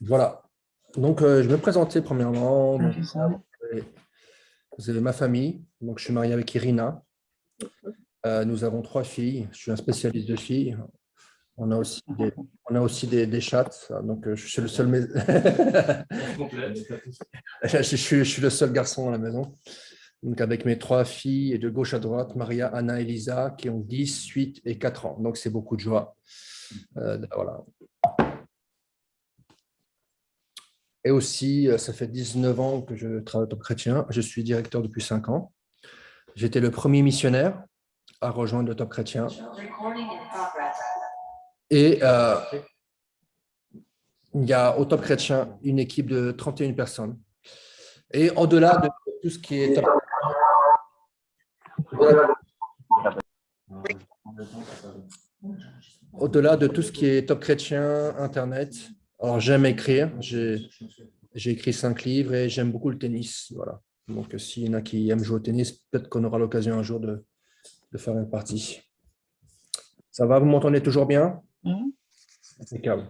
Voilà. Donc, je vais me présenter premièrement. Donc, C'est ça. vous avez ma famille. Donc, je suis marié avec Irina. Nous avons 3 filles. Je suis un spécialiste de filles. On a aussi des chattes. Donc, je suis le seul. Je suis le seul garçon à la maison. Donc, avec mes 3 filles, et de gauche à droite, Maria, Anna et Lisa, qui ont 10, 8 et 4 ans. Donc, c'est beaucoup de joie. Voilà. Et aussi, ça fait 19 ans que je travaille au Top Chrétien. Je suis directeur depuis 5 ans. J'étais le premier missionnaire à rejoindre le Top Chrétien. Et il y a au Top Chrétien une équipe de 31 personnes. Et au-delà de tout ce qui est Top Au-delà de tout ce qui est Top Chrétien, Internet, alors j'aime écrire. J'ai écrit 5 livres et j'aime beaucoup le tennis. Voilà. Donc, s'il y en a qui aiment jouer au tennis, peut-être qu'on aura l'occasion un jour de faire une partie. Ça va, vous m'entendez toujours bien? Impeccable.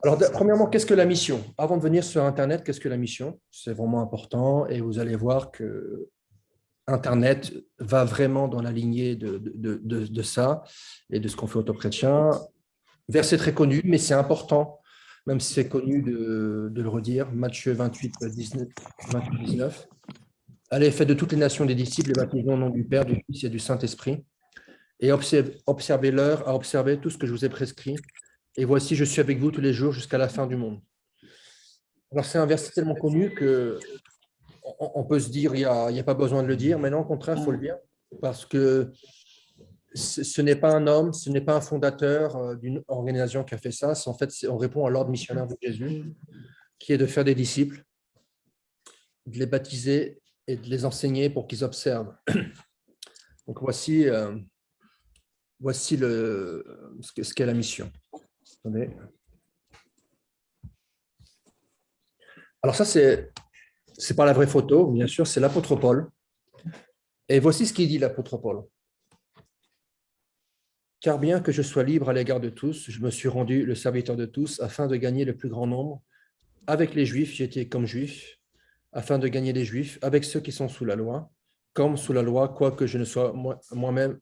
Alors, premièrement, qu'est-ce que la mission? Avant de venir sur Internet, qu'est-ce que la mission? C'est vraiment important et vous allez voir que Internet va vraiment dans la lignée de ça et de ce qu'on fait au Top Chrétien. Verset très connu, mais c'est important, même si c'est connu de le redire. Matthieu 28, 19. Allez, faites de toutes les nations des disciples, les baptisons au nom du Père, du Fils et du Saint-Esprit, et observez-leur à observer tout ce que je vous ai prescrit. Et voici, je suis avec vous tous les jours jusqu'à la fin du monde. Alors, c'est un verset tellement connu que on peut se dire, il n'y a pas besoin de le dire, mais non, au contraire, il faut le dire, parce que ce n'est pas un homme, ce n'est pas un fondateur d'une organisation qui a fait ça. En fait, on répond à l'ordre missionnaire de Jésus, qui est de faire des disciples, de les baptiser et de les enseigner pour qu'ils observent. Donc, voici ce qu'est la mission. Attendez. Alors ça, c'est pas la vraie photo, bien sûr, c'est l'apôtre Paul. Et voici ce qu'il dit, l'apôtre Paul. Car bien que je sois libre à l'égard de tous, je me suis rendu le serviteur de tous afin de gagner le plus grand nombre. Avec les Juifs, j'étais comme Juif, afin de gagner les Juifs, avec ceux qui sont sous la loi, comme sous la loi, quoique je ne sois moi-même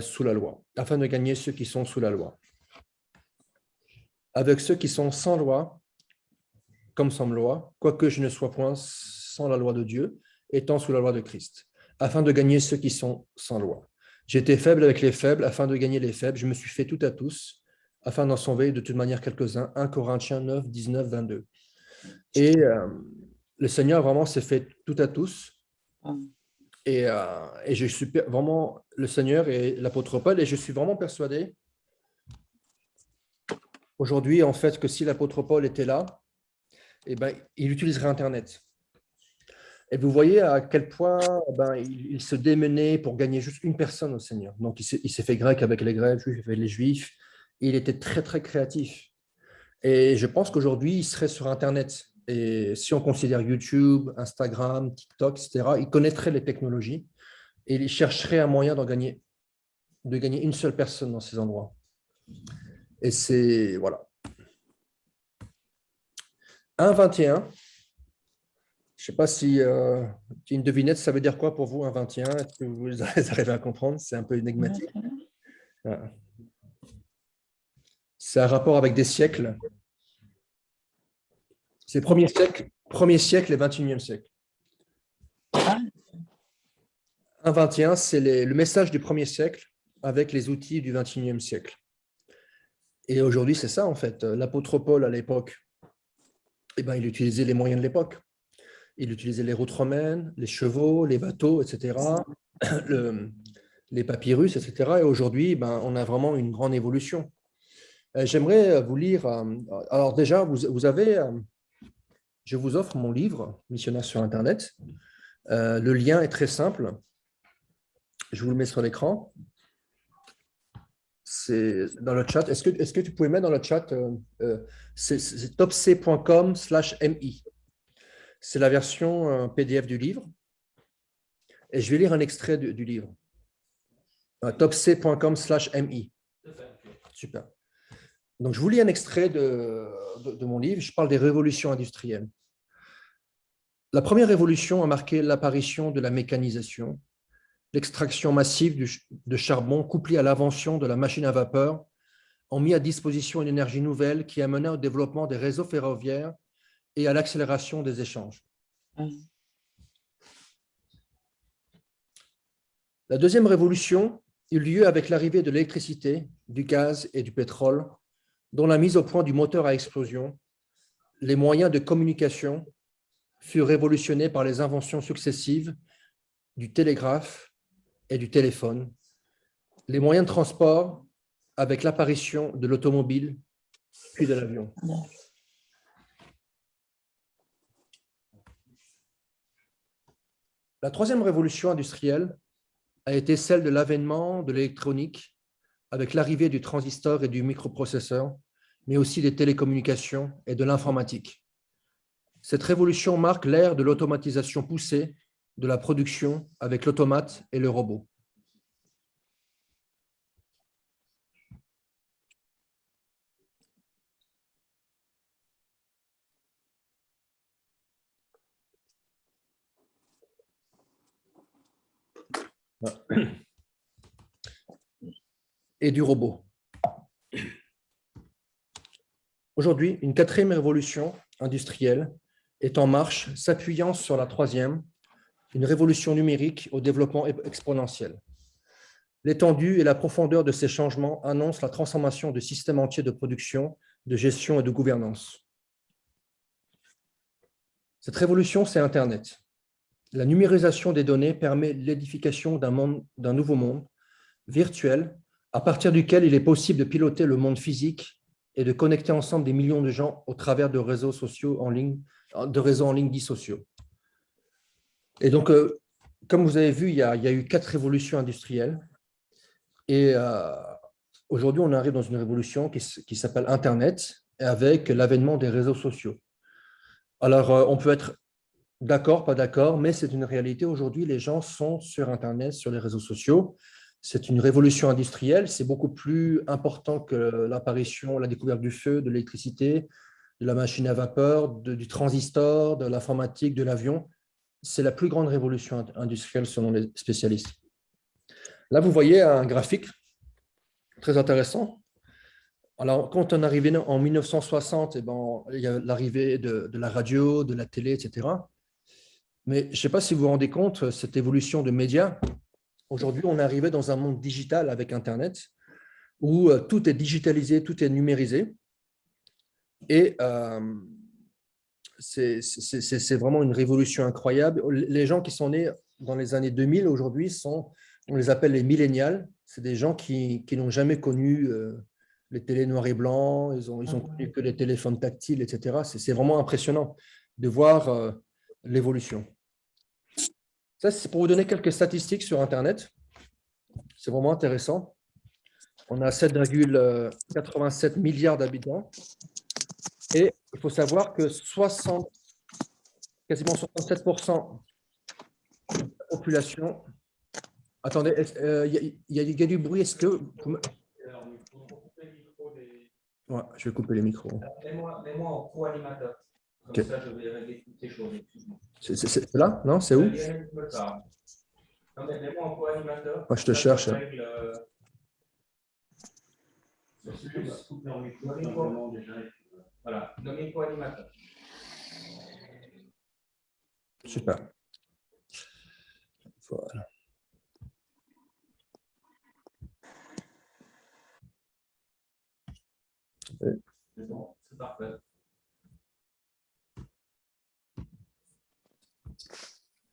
sous la loi, afin de gagner ceux qui sont sous la loi. Avec ceux qui sont sans loi, comme sans loi, quoique je ne sois point sans la loi de Dieu, étant sous la loi de Christ, afin de gagner ceux qui sont sans loi. J'étais faible avec les faibles, afin de gagner les faibles. Je me suis fait tout à tous, afin d'en sauver de toute manière quelques-uns. 1 Corinthiens 9, 19, 22. Et le Seigneur vraiment s'est fait tout à tous. Et je suis vraiment le Seigneur et l'apôtre Paul, et je suis vraiment persuadé aujourd'hui, en fait, que si l'apôtre Paul était là, eh ben, il utiliserait Internet. Et vous voyez à quel point il se démenait pour gagner juste une personne au Seigneur. Donc, il s'est fait grec avec les Grecs, juif avec les Juifs. Et il était très, très créatif. Et je pense qu'aujourd'hui, il serait sur Internet. Et si on considère YouTube, Instagram, TikTok, etc., il connaîtrait les technologies et il chercherait un moyen de gagner une seule personne dans ces endroits. Et c'est, voilà. 1,21. Je ne sais pas si une devinette, ça veut dire quoi pour vous, 1,21? Est-ce que vous arrivez à comprendre? C'est un peu énigmatique. C'est un rapport avec des siècles. C'est premier siècle et 21e siècle. 1,21, c'est le message du premier siècle avec les outils du 21e siècle. Et aujourd'hui, c'est ça, en fait. L'apôtre Paul, à l'époque, il utilisait les moyens de l'époque. Il utilisait les routes romaines, les chevaux, les bateaux, etc., les papyrus, etc. Et aujourd'hui, on a vraiment une grande évolution. J'aimerais vous lire. Alors déjà, vous avez, je vous offre mon livre, Missionnaire sur Internet. Le lien est très simple. Je vous le mets sur l'écran. C'est dans le chat. Est-ce que tu pouvais mettre dans le chat, c'est topc.com/mi. C'est la version PDF du livre. Et je vais lire un extrait du livre. Topc.com/mi. Super. Donc, je vous lis un extrait de mon livre. Je parle des révolutions industrielles. La première révolution a marqué l'apparition de la mécanisation, l'extraction massive de charbon couplée à l'invention de la machine à vapeur ont mis à disposition une énergie nouvelle qui a mené au développement des réseaux ferroviaires et à l'accélération des échanges. La deuxième révolution eut lieu avec l'arrivée de l'électricité, du gaz et du pétrole, dont la mise au point du moteur à explosion, les moyens de communication furent révolutionnés par les inventions successives du télégraphe et du téléphone, les moyens de transport avec l'apparition de l'automobile puis de l'avion. La troisième révolution industrielle a été celle de l'avènement de l'électronique avec l'arrivée du transistor et du microprocesseur, mais aussi des télécommunications et de l'informatique. Cette révolution marque l'ère de l'automatisation poussée de la production avec l'automate et le robot. Et du robot. Aujourd'hui, une quatrième révolution industrielle est en marche, s'appuyant sur la troisième, une révolution numérique au développement exponentiel. L'étendue et la profondeur de ces changements annoncent la transformation de systèmes entiers de production, de gestion et de gouvernance. Cette révolution, c'est Internet. La numérisation des données permet l'édification d'un nouveau monde virtuel à partir duquel il est possible de piloter le monde physique et de connecter ensemble des millions de gens au travers de réseaux sociaux en ligne, de réseaux en ligne dits sociaux. Et donc, comme vous avez vu, il y a eu 4 révolutions industrielles. Et aujourd'hui, on arrive dans une révolution qui s'appelle Internet, avec l'avènement des réseaux sociaux. Alors, on peut être d'accord, pas d'accord, mais c'est une réalité. Aujourd'hui, les gens sont sur Internet, sur les réseaux sociaux. C'est une révolution industrielle. C'est beaucoup plus important que l'apparition, la découverte du feu, de l'électricité, de la machine à vapeur, du transistor, de l'informatique, de l'avion. C'est la plus grande révolution industrielle selon les spécialistes. Là, vous voyez un graphique très intéressant. Alors, quand on est arrivé en 1960, eh ben, il y a l'arrivée de la radio, de la télé, etc. Mais je ne sais pas si vous vous rendez compte, cette évolution de médias. Aujourd'hui, on est arrivé dans un monde digital avec Internet, où tout est digitalisé, tout est numérisé. Et c'est vraiment une révolution incroyable. Les gens qui sont nés dans les années 2000 aujourd'hui, on les appelle les millénials. C'est des gens qui n'ont jamais connu les télés noirs et blancs, ils ont connu que les téléphones tactiles, etc. C'est vraiment impressionnant de voir l'évolution. Ça, c'est pour vous donner quelques statistiques sur Internet. C'est vraiment intéressant. On a 7,87 milliards d'habitants. Et il faut savoir que quasiment 67% de la population… Attendez, il y a du bruit. Est-ce que… Ouais, je vais couper les micros. Mets-moi en co-animateur. Comme Okay. ça, je vais régler toutes ces choses. C'est là? Non, c'est où? Non, mais mets-moi en co-animateur. Moi, je te cherche. Voilà, nommez co-animateur. Super. Voilà. C'est bon, c'est parfait.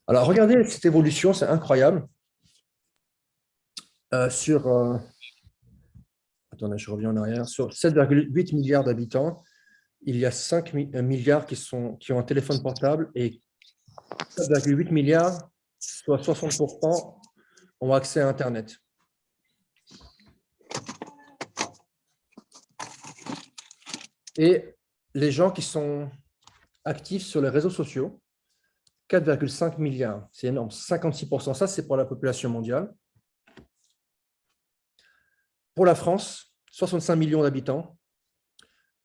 Alors, regardez cette évolution, c'est incroyable. Attendez, je reviens en arrière. Sur 7,8 milliards d'habitants, il y a 5 milliards qui ont un téléphone portable et 7,8 milliards, soit 60%, ont accès à Internet. Et les gens qui sont actifs sur les réseaux sociaux, 4,5 milliards, c'est énorme, 56%. Ça, c'est pour la population mondiale. Pour la France, 65 millions d'habitants,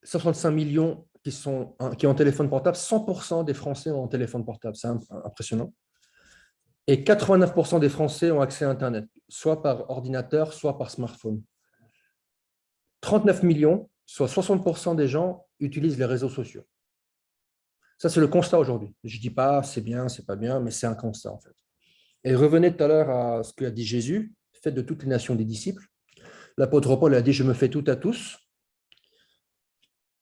65 millions qui ont un téléphone portable. 100% des Français ont un téléphone portable. C'est impressionnant. Et 89% des Français ont accès à Internet, soit par ordinateur, soit par smartphone. 39 millions, soit 60% des gens utilisent les réseaux sociaux. Ça, c'est le constat aujourd'hui. Je ne dis pas c'est bien, c'est pas bien, mais c'est un constat en fait. Et revenez tout à l'heure à ce qu'a dit Jésus, faites de toutes les nations des disciples. L'apôtre Paul a dit, je me fais tout à tous.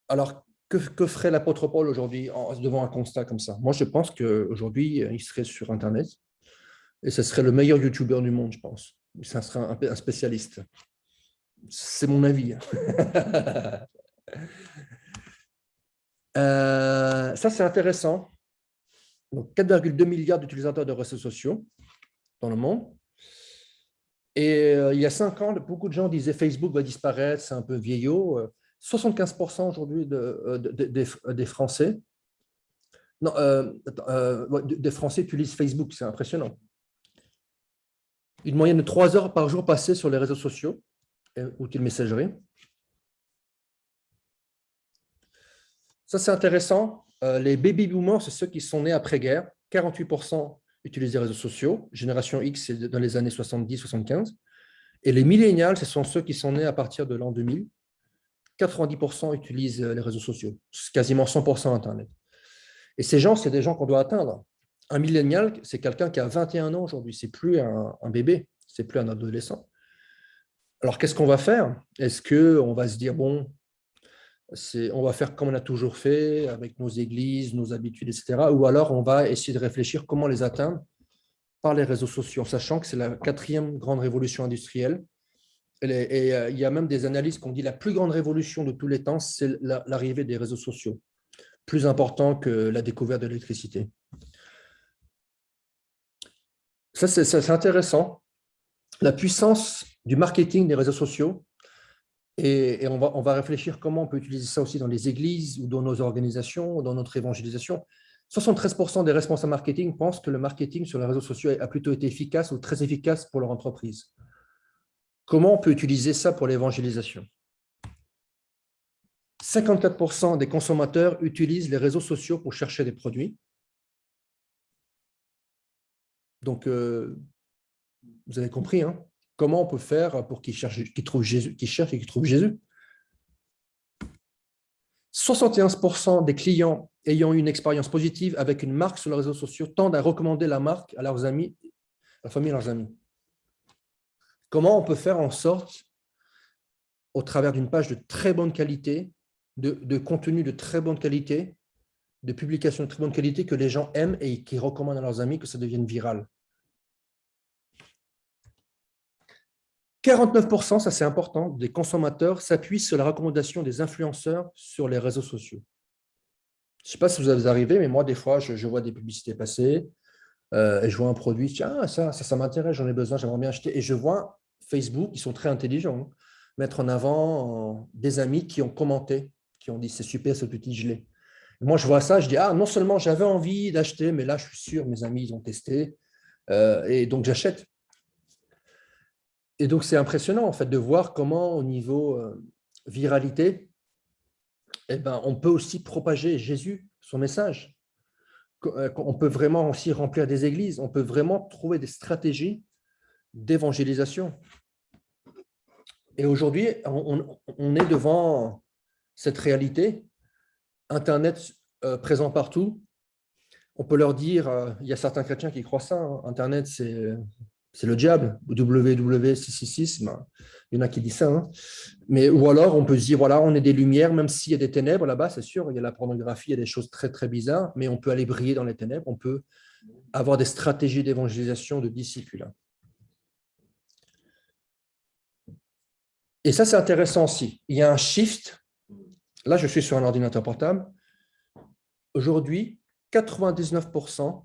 Alors, que ferait l'apôtre Paul aujourd'hui devant un constat comme ça? Moi, je pense qu'aujourd'hui, il serait sur Internet et ce serait le meilleur YouTuber du monde, je pense. Ça serait un spécialiste. C'est mon avis. Ça, c'est intéressant. Donc, 4,2 milliards d'utilisateurs de réseaux sociaux dans le monde. Et il y a 5 ans, beaucoup de gens disaient Facebook va disparaître, c'est un peu vieillot. 75% aujourd'hui des Français, non, des Français utilisent Facebook, c'est impressionnant. Une moyenne de 3 heures par jour passées sur les réseaux sociaux, outils de messagerie. Ça, c'est intéressant. Les baby boomers, c'est ceux qui sont nés après-guerre. 48% utilisent les réseaux sociaux. Génération X, c'est dans les années 70-75. Et les millénials, ce sont ceux qui sont nés à partir de l'an 2000. 90% utilisent les réseaux sociaux. C'est quasiment 100% Internet. Et ces gens, c'est des gens qu'on doit atteindre. Un millénial, c'est quelqu'un qui a 21 ans aujourd'hui. Ce n'est plus un bébé, ce n'est plus un adolescent. Alors, qu'est-ce qu'on va faire? Est-ce qu'on va se dire, bon, on va faire comme on a toujours fait, avec nos églises, nos habitudes, etc. Ou alors, on va essayer de réfléchir comment les atteindre par les réseaux sociaux, en sachant que c'est la 4e grande révolution industrielle. Et il y a même des analyses qui ont dit la plus grande révolution de tous les temps, c'est l'arrivée des réseaux sociaux, plus important que la découverte de l'électricité. Ça, c'est intéressant. La puissance du marketing des réseaux sociaux, et on va réfléchir comment on peut utiliser ça aussi dans les églises ou dans nos organisations, ou dans notre évangélisation. 73% des responsables marketing pensent que le marketing sur les réseaux sociaux a plutôt été efficace ou très efficace pour leur entreprise. Comment on peut utiliser ça pour l'évangélisation? 54% des consommateurs utilisent les réseaux sociaux pour chercher des produits. Donc, vous avez compris, hein? Comment on peut faire pour qu'ils cherchent et qu'ils trouvent Jésus? 71% des clients ayant eu une expérience positive avec une marque sur les réseaux sociaux tendent à recommander la marque à leurs amis, à la famille et leurs amis. Comment on peut faire en sorte, au travers d'une page de très bonne qualité, de contenu de très bonne qualité, de publications de très bonne qualité que les gens aiment et qui recommandent à leurs amis, que ça devienne viral? 49%, ça c'est important, des consommateurs s'appuient sur la recommandation des influenceurs sur les réseaux sociaux. Je ne sais pas si vous avez arrivé, mais moi, des fois, je vois des publicités passer et je vois un produit, je dis, ah, ça m'intéresse, j'en ai besoin, j'aimerais bien acheter. Et je vois Facebook, ils sont très intelligents, hein, mettre en avant des amis qui ont commenté, qui ont dit, c'est super ce petit gelé. Moi, je vois ça, je dis, ah, non seulement j'avais envie d'acheter, mais là, je suis sûr, mes amis, ils ont testé, et donc j'achète. Et donc, c'est impressionnant, en fait, de voir comment, au niveau viralité, eh ben, on peut aussi propager Jésus, son message. On peut vraiment aussi remplir des églises. On peut vraiment trouver des stratégies d'évangélisation. Et aujourd'hui, on est devant cette réalité. Internet présent partout. On peut leur dire, il y a certains chrétiens qui croient ça, hein, Internet, c'est le diable, WW666, ben, il y en a qui disent ça. Hein. Ou alors, on peut se dire, voilà, on est des lumières, même s'il y a des ténèbres là-bas, c'est sûr, il y a la pornographie, il y a des choses très, très bizarres, mais on peut aller briller dans les ténèbres, on peut avoir des stratégies d'évangélisation, de disciples. Et ça, c'est intéressant aussi. Il y a un shift. Là, je suis sur un ordinateur portable. Aujourd'hui, 99%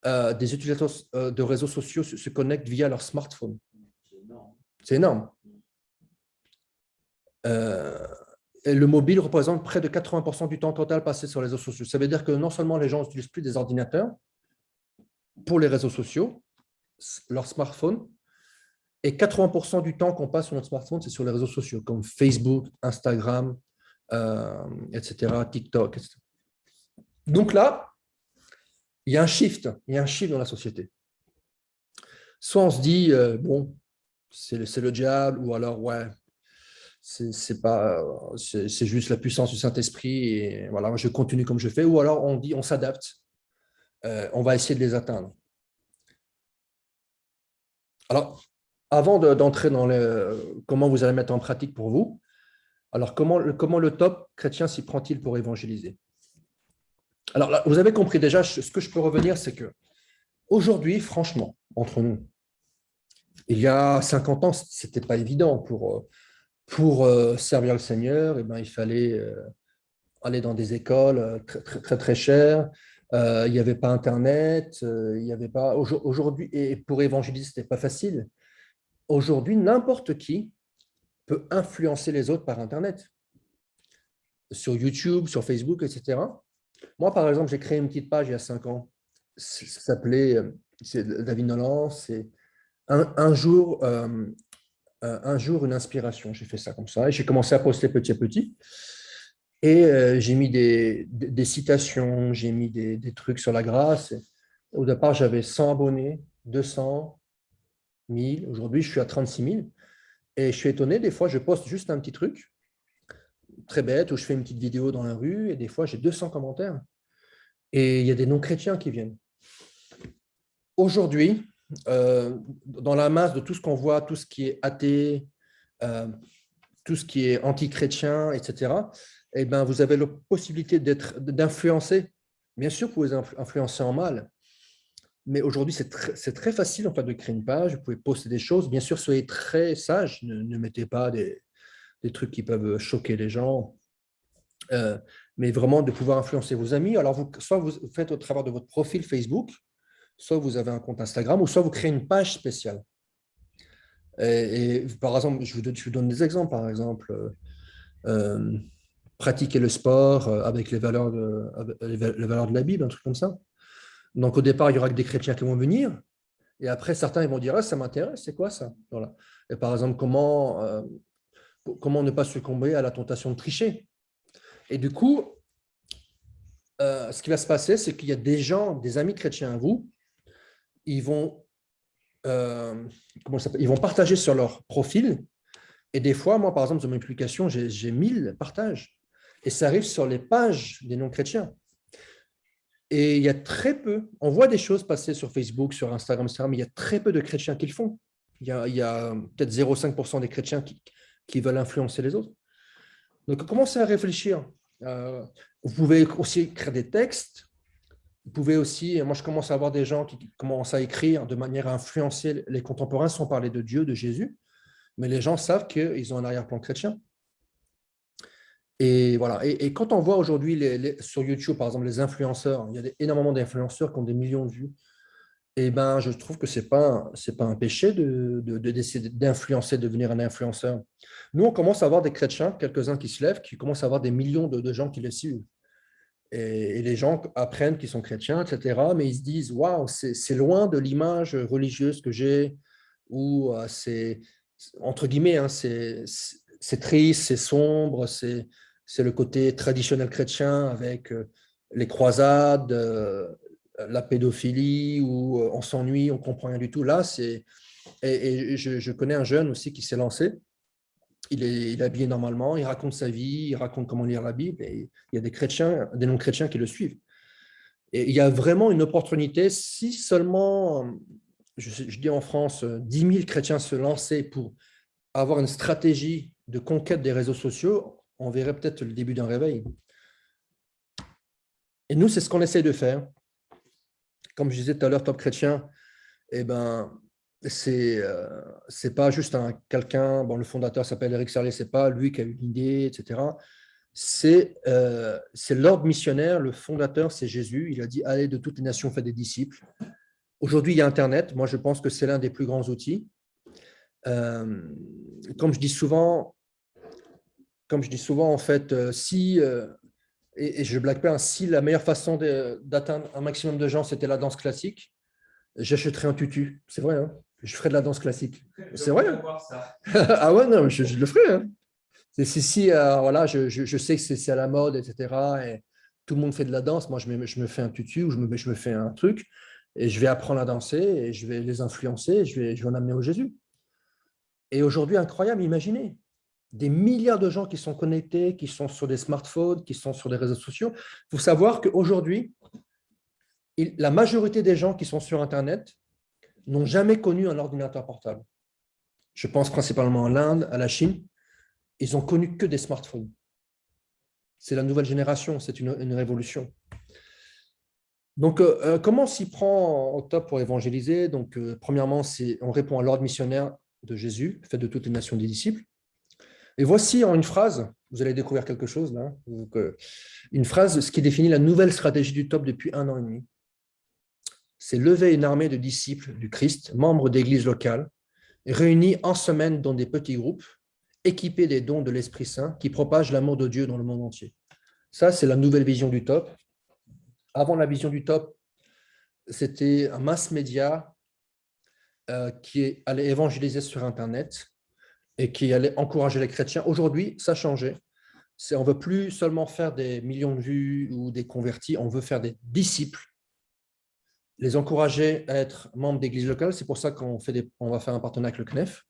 des utilisateurs de réseaux sociaux se connectent via leur smartphone. C'est énorme. Et le mobile représente près de 80% du temps total passé sur les réseaux sociaux. Ça veut dire que non seulement les gens n'utilisent plus des ordinateurs pour les réseaux sociaux, leur smartphone, Et 80% du temps qu'on passe sur notre smartphone, c'est sur les réseaux sociaux, comme Facebook, Instagram, etc., TikTok, etc. Donc là, il y a un shift dans la société. Soit on se dit, bon, c'est le diable, ou alors, ouais, c'est juste la puissance du Saint-Esprit, et voilà, je continue comme je fais, ou alors on dit, on s'adapte, on va essayer de les atteindre. Alors, avant d'entrer dans comment vous allez mettre en pratique pour vous, alors comment le top chrétien s'y prend-il pour évangéliser? Alors là, vous avez compris déjà, ce que je peux revenir, c'est que aujourd'hui, franchement, entre nous, il y a 50 ans, ce n'était pas évident pour servir le Seigneur. Eh ben, il fallait aller dans des écoles très, très, très, très chères. Il n'y avait pas Internet. Il n'y avait pas. Aujourd'hui, et pour évangéliser, ce n'était pas facile. Aujourd'hui, n'importe qui peut influencer les autres par Internet, sur YouTube, sur Facebook, etc. Moi, par exemple, j'ai créé une petite page il y a 5 ans. Ça s'appelait, c'est David Nolan, c'est un jour, une inspiration. J'ai fait ça comme ça et j'ai commencé à poster petit à petit. Et j'ai mis des citations, j'ai mis des trucs sur la grâce. Au départ, j'avais 100 abonnés, 200, 1000. Aujourd'hui, je suis à 36 000. Et je suis étonné, des fois, je poste juste un petit truc très bête où je fais une petite vidéo dans la rue et des fois, j'ai 200 commentaires. Et il y a des non-chrétiens qui viennent. Aujourd'hui, dans la masse de tout ce qu'on voit, tout ce qui est athée, tout ce qui est anti-chrétien, etc., eh ben, vous avez la possibilité d'influencer. Bien sûr, vous pouvez influencer en mal, mais aujourd'hui, c'est très facile en fait, de créer une page, vous pouvez poster des choses. Bien sûr, soyez très sage, ne mettez pas des trucs qui peuvent choquer les gens, mais vraiment de pouvoir influencer vos amis. Alors, soit vous faites au travers de votre profil Facebook, soit vous avez un compte Instagram, ou soit vous créez une page spéciale. Et par exemple, je vous donne des exemples. Par exemple, pratiquer le sport avec les valeurs de la Bible, un truc comme ça. Donc, au départ, il y aura que des chrétiens qui vont venir. Et après, certains ils vont dire, ah, ça m'intéresse, c'est quoi ça? Voilà. Et par exemple, comment ne pas succomber à la tentation de tricher? Et du coup, ce qui va se passer, c'est qu'il y a des gens, des amis chrétiens à vous, ils vont, ils vont partager sur leur profil. Et des fois, moi, par exemple, sur mes publications, j'ai 1000 partages. Et ça arrive sur les pages des non-chrétiens. Et il y a très peu, on voit des choses passer sur Facebook, sur Instagram, etc., mais il y a très peu de chrétiens qui le font. Il y a peut-être 0,5% des chrétiens qui veulent influencer les autres. Donc, commencez à réfléchir. Vous pouvez aussi écrire des textes. Vous pouvez aussi, moi je commence à avoir des gens qui commencent à écrire de manière à influencer les contemporains sans parler de Dieu, de Jésus, mais les gens savent qu'ils ont un arrière-plan chrétien. Et voilà. Et quand on voit aujourd'hui sur YouTube, par exemple, les influenceurs, il y a énormément d'influenceurs qui ont des millions de vues. Et ben, je trouve que c'est pas un péché d'essayer d'influencer, de devenir un influenceur. Nous, on commence à avoir des chrétiens, quelques-uns qui se lèvent, qui commencent à avoir des millions de gens qui les suivent. Et les gens apprennent qu'ils sont chrétiens, etc. Mais ils se disent, waouh, c'est loin de l'image religieuse que j'ai, ou c'est, entre guillemets, hein, c'est triste, c'est sombre, c'est le côté traditionnel chrétien avec les croisades, la pédophilie, où on s'ennuie, on ne comprend rien du tout. Là, et je connais un jeune aussi qui s'est lancé. Il est habillé normalement, il raconte sa vie, il raconte comment lire la Bible, et il y a des chrétiens, des non-chrétiens qui le suivent. Et il y a vraiment une opportunité, si seulement, je dis en France, 10 000 chrétiens se lançaient pour avoir une stratégie de conquête des réseaux sociaux, on verrait peut-être le début d'un réveil. Et nous, c'est ce qu'on essaie de faire. Comme je disais tout à l'heure, Top Chrétien, eh ben, c'est pas juste quelqu'un, bon, le fondateur s'appelle Eric Serlet, c'est pas lui qui a eu l'idée, etc. C'est l'ordre missionnaire, le fondateur, c'est Jésus. Il a dit, allez de toutes les nations, faites des disciples. Aujourd'hui, il y a Internet. Moi, je pense que c'est l'un des plus grands outils. Comme je dis souvent, en fait, et je ne blague pas, si la meilleure façon d'atteindre un maximum de gens, c'était la danse classique, j'achèterais un tutu. C'est vrai, hein? Je ferai de la danse classique. Je C'est vrai. veux Hein. voir ça. Ah ouais, non, je le ferai. Hein. Si, voilà, je sais que c'est à la mode, etc. Et tout le monde fait de la danse. Moi, je me fais un tutu ou je me fais un truc et je vais apprendre à danser et je vais les influencer et je vais en amener au Jésus. Et aujourd'hui, incroyable, imaginez, des milliards de gens qui sont connectés, qui sont sur des smartphones, qui sont sur des réseaux sociaux. Il faut savoir qu'aujourd'hui, la majorité des gens qui sont sur Internet n'ont jamais connu un ordinateur portable. Je pense principalement à l'Inde, à la Chine. Ils ont connu que des smartphones. C'est la nouvelle génération, c'est une révolution. Donc, comment on s'y prend au top pour évangéliser? Donc, premièrement, on répond à l'ordre missionnaire de Jésus, fait de toutes les nations des disciples. Et voici en une phrase, vous allez découvrir quelque chose là. Donc, une phrase, ce qui définit la nouvelle stratégie du top depuis 1 an et demi. C'est lever une armée de disciples du Christ, membres d'églises locales, réunis en semaine dans des petits groupes, équipés des dons de l'Esprit Saint qui propagent l'amour de Dieu dans le monde entier. Ça, c'est la nouvelle vision du top. Avant la vision du top, c'était un mass média qui allait évangéliser sur Internet et qui allait encourager les chrétiens. Aujourd'hui, ça a changé. On ne veut plus seulement faire des millions de vues ou des convertis, on veut faire des disciples, les encourager à être membres d'églises locales. C'est pour ça qu'on va faire un partenariat avec le CNEF.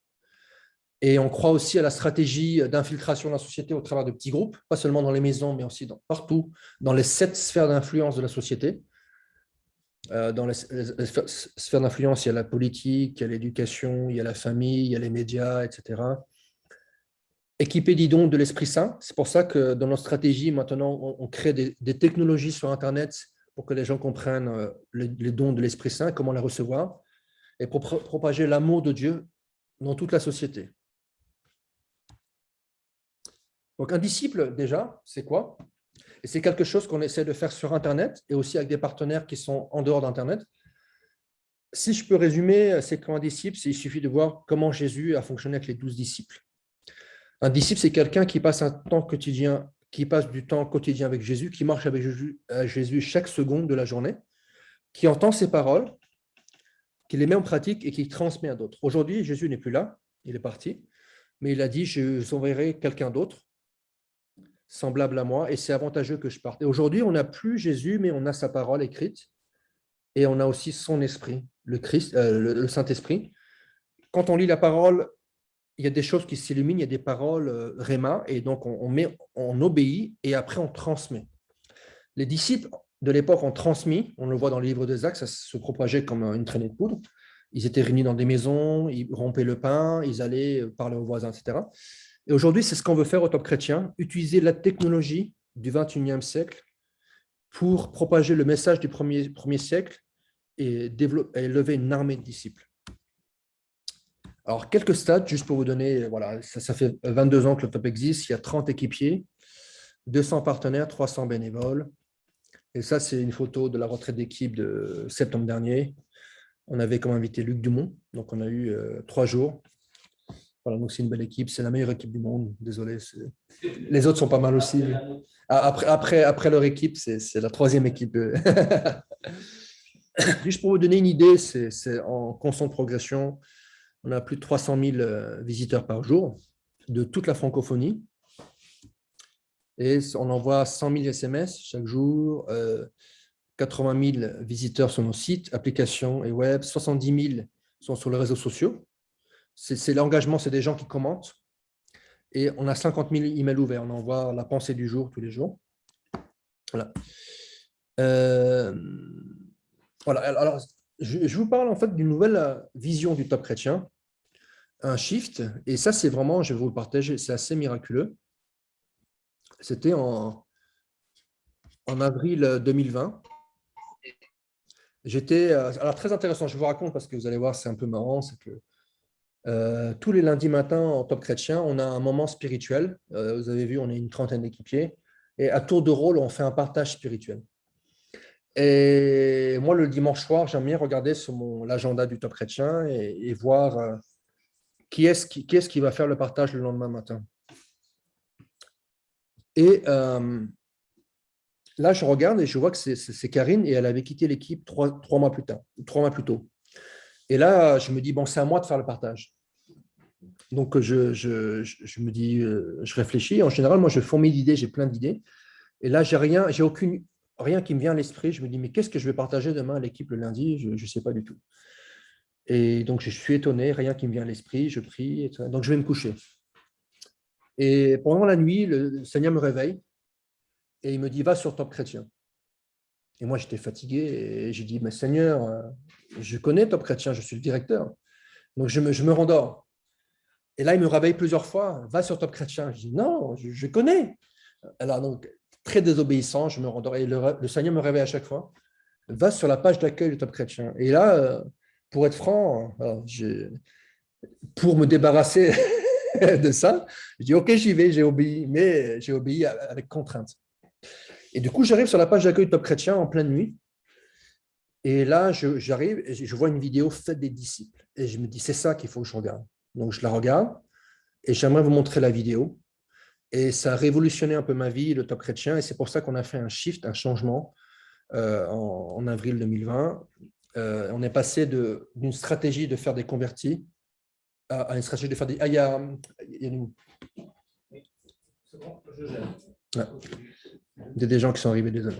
Et on croit aussi à la stratégie d'infiltration de la société au travers de petits groupes, pas seulement dans les maisons, mais aussi partout, dans les 7 sphères d'influence de la société. Dans les sphères d'influence, il y a la politique, il y a l'éducation, il y a la famille, il y a les médias, etc. Équipés des dons de l'Esprit Saint, c'est pour ça que dans notre stratégie, maintenant, on crée des technologies sur Internet pour que les gens comprennent les dons de l'Esprit Saint, comment les recevoir, et pour propager l'amour de Dieu dans toute la société. Donc, un disciple, déjà, c'est quoi? Et c'est quelque chose qu'on essaie de faire sur Internet et aussi avec des partenaires qui sont en dehors d'Internet. Si je peux résumer, c'est qu'un disciple, il suffit de voir comment Jésus a fonctionné avec les 12 disciples. Un disciple, c'est quelqu'un qui passe du temps quotidien avec Jésus, qui marche avec Jésus chaque seconde de la journée, qui entend ses paroles, qui les met en pratique et qui transmet à d'autres. Aujourd'hui, Jésus n'est plus là, il est parti, mais il a dit, je vous enverrai quelqu'un d'autre, semblable à moi, et c'est avantageux que je parte. Et aujourd'hui, on n'a plus Jésus, mais on a sa parole écrite, et on a aussi son esprit, le Christ, le Saint-Esprit. Quand on lit la parole, il y a des choses qui s'illuminent, il y a des paroles réma, et donc on obéit, et après on transmet. Les disciples de l'époque ont transmis, on le voit dans le livre des Actes, ça se propageait comme une traînée de poudre. Ils étaient réunis dans des maisons, ils rompaient le pain, ils allaient parler aux voisins, etc. Et aujourd'hui, c'est ce qu'on veut faire au Top Chrétien, utiliser la technologie du 21e siècle pour propager le message du premier siècle et lever une armée de disciples. Alors, quelques stats, juste pour vous donner, voilà, ça fait 22 ans que le Top existe, il y a 30 équipiers, 200 partenaires, 300 bénévoles. Et ça, c'est une photo de la retraite d'équipe de septembre dernier. On avait comme invité Luc Dumont, donc on a eu 3 jours. Voilà, donc c'est une belle équipe, c'est la meilleure équipe du monde, désolé. Les autres sont pas mal aussi. Après leur équipe, c'est la 3e équipe. Juste pour vous donner une idée, c'est en constante progression. On a plus de 300 000 visiteurs par jour de toute la francophonie. Et on envoie 100 000 SMS chaque jour, 80 000 visiteurs sur nos sites, applications et web, 70 000 sont sur les réseaux sociaux. C'est l'engagement, c'est des gens qui commentent. Et on a 50 000 emails ouverts. On envoie la pensée du jour tous les jours. Voilà. Voilà. Alors, je vous parle en fait d'une nouvelle vision du Top Chrétien, un shift. Et ça, c'est vraiment, je vais vous le partager, c'est assez miraculeux. C'était en avril 2020. Alors très intéressant, je vous raconte parce que vous allez voir, c'est un peu marrant, c'est que tous les lundis matins en Top Chrétien, on a un moment spirituel. Vous avez vu, on est une trentaine d'équipiers. Et à tour de rôle, on fait un partage spirituel. Et moi, le dimanche soir, j'aime bien regarder sur l'agenda du Top Chrétien et voir qui est-ce qui va faire le partage le lendemain matin. Et là, je regarde et je vois que c'est Karine et elle avait quitté l'équipe 3 mois plus tôt. Et là, je me dis, bon, c'est à moi de faire le partage. Donc, je me dis, je réfléchis. En général, moi, je fourmille d'idées, j'ai plein d'idées. Et là, rien qui me vient à l'esprit. Je me dis, mais qu'est-ce que je vais partager demain à l'équipe le lundi? Je ne sais pas du tout. Et donc, je suis étonné, rien qui me vient à l'esprit. Je prie. Donc, je vais me coucher. Et pendant la nuit, le Seigneur me réveille et il me dit, va sur Top Chrétien. Et moi, j'étais fatigué et j'ai dit, mais Seigneur, je connais Top Chrétien, je suis le directeur. Donc, je me rendors. Et là, il me réveille plusieurs fois, va sur Top Chrétien. Je dis, non, je connais. Alors, donc, très désobéissant, je me rendors. Et le Seigneur me réveille à chaque fois, va sur la page d'accueil de Top Chrétien. Et là, pour être franc, pour me débarrasser de ça, je dis, OK, j'y vais, j'ai obéi, mais j'ai obéi avec contrainte. Et du coup, j'arrive sur la page d'accueil de Top Chrétien en pleine nuit. Et là, j'arrive et je vois une vidéo faite des disciples. Et je me dis, c'est ça qu'il faut que je regarde. Donc, je la regarde et j'aimerais vous montrer la vidéo. Et ça a révolutionné un peu ma vie, le Top Chrétien. Et c'est pour ça qu'on a fait un shift, un changement en avril 2020. On est passé d'une stratégie de faire des convertis à une stratégie de faire des… Ah, il y a une… C'est bon, je gère. Ouais. Il y a des gens qui sont arrivés, désolé.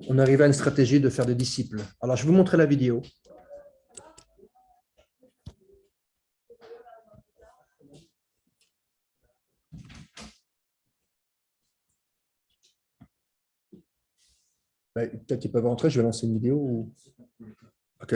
On est arrivé à une stratégie de faire des disciples. Alors, je vais vous montrer la vidéo. Peut-être qu'ils peuvent rentrer, je vais lancer une vidéo. Ou… OK.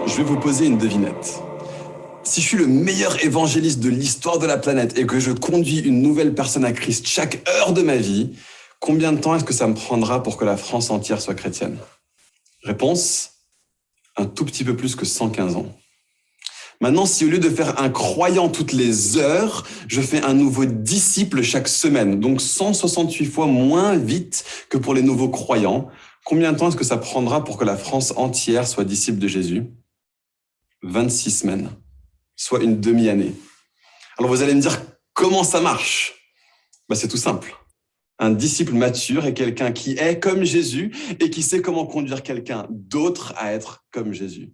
Je vais vous poser une devinette. Si je suis le meilleur évangéliste de l'histoire de la planète et que je conduis une nouvelle personne à Christ chaque heure de ma vie, combien de temps est-ce que ça me prendra pour que la France entière soit chrétienne? Réponse, un tout petit peu plus que 115 ans. Maintenant, si au lieu de faire un croyant toutes les heures, je fais un nouveau disciple chaque semaine, donc 168 fois moins vite que pour les nouveaux croyants, combien de temps est-ce que ça prendra pour que la France entière soit disciple de Jésus? 26 semaines, soit une demi-année. Alors vous allez me dire, comment ça marche? C'est tout simple. Un disciple mature est quelqu'un qui est comme Jésus et qui sait comment conduire quelqu'un d'autre à être comme Jésus.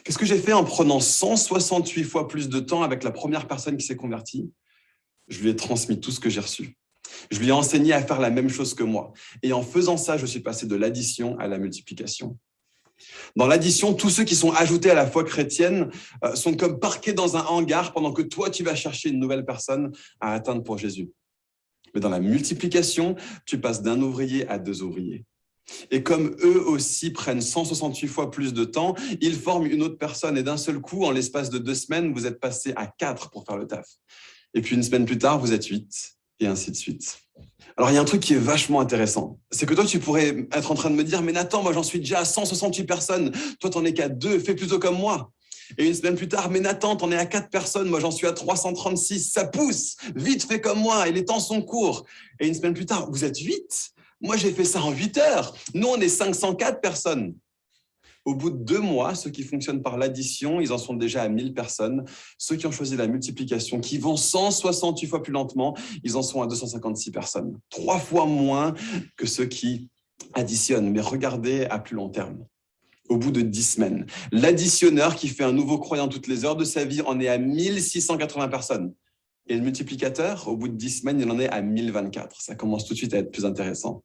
Qu'est-ce que j'ai fait en prenant 168 fois plus de temps avec la première personne qui s'est convertie? Je lui ai transmis tout ce que j'ai reçu. Je lui ai enseigné à faire la même chose que moi. Et en faisant ça, je suis passé de l'addition à la multiplication. Dans l'addition, tous ceux qui sont ajoutés à la foi chrétienne sont comme parqués dans un hangar pendant que toi, tu vas chercher une nouvelle personne à atteindre pour Jésus. Mais dans la multiplication, tu passes d'un ouvrier à 2 ouvriers. Et comme eux aussi prennent 168 fois plus de temps, ils forment une autre personne. Et d'un seul coup, en l'espace de 2 semaines, vous êtes passé à 4 pour faire le taf. Et puis une semaine plus tard, vous êtes 8, et ainsi de suite. Alors, il y a un truc qui est vachement intéressant. C'est que toi, tu pourrais être en train de me dire « Mais Nathan, moi, j'en suis déjà à 168 personnes. Toi, t'en es qu'à 2. Fais plutôt comme moi. » Et une semaine plus tard « Mais Nathan, t'en es à 4 personnes. Moi, j'en suis à 336. Ça pousse. Vite, fais comme moi. Et les temps sont courts. » Et une semaine plus tard « Vous êtes 8 ? Moi, j'ai fait ça en 8 heures. Nous, on est 504 personnes. » Au bout de 2 mois, ceux qui fonctionnent par l'addition, ils en sont déjà à 1000 personnes. Ceux qui ont choisi la multiplication, qui vont 168 fois plus lentement, ils en sont à 256 personnes. 3 fois moins que ceux qui additionnent. Mais regardez à plus long terme. Au bout de 10 semaines, l'additionneur qui fait un nouveau croyant toutes les heures de sa vie en est à 1680 personnes. Et le multiplicateur, au bout de 10 semaines, il en est à 1024. Ça commence tout de suite à être plus intéressant.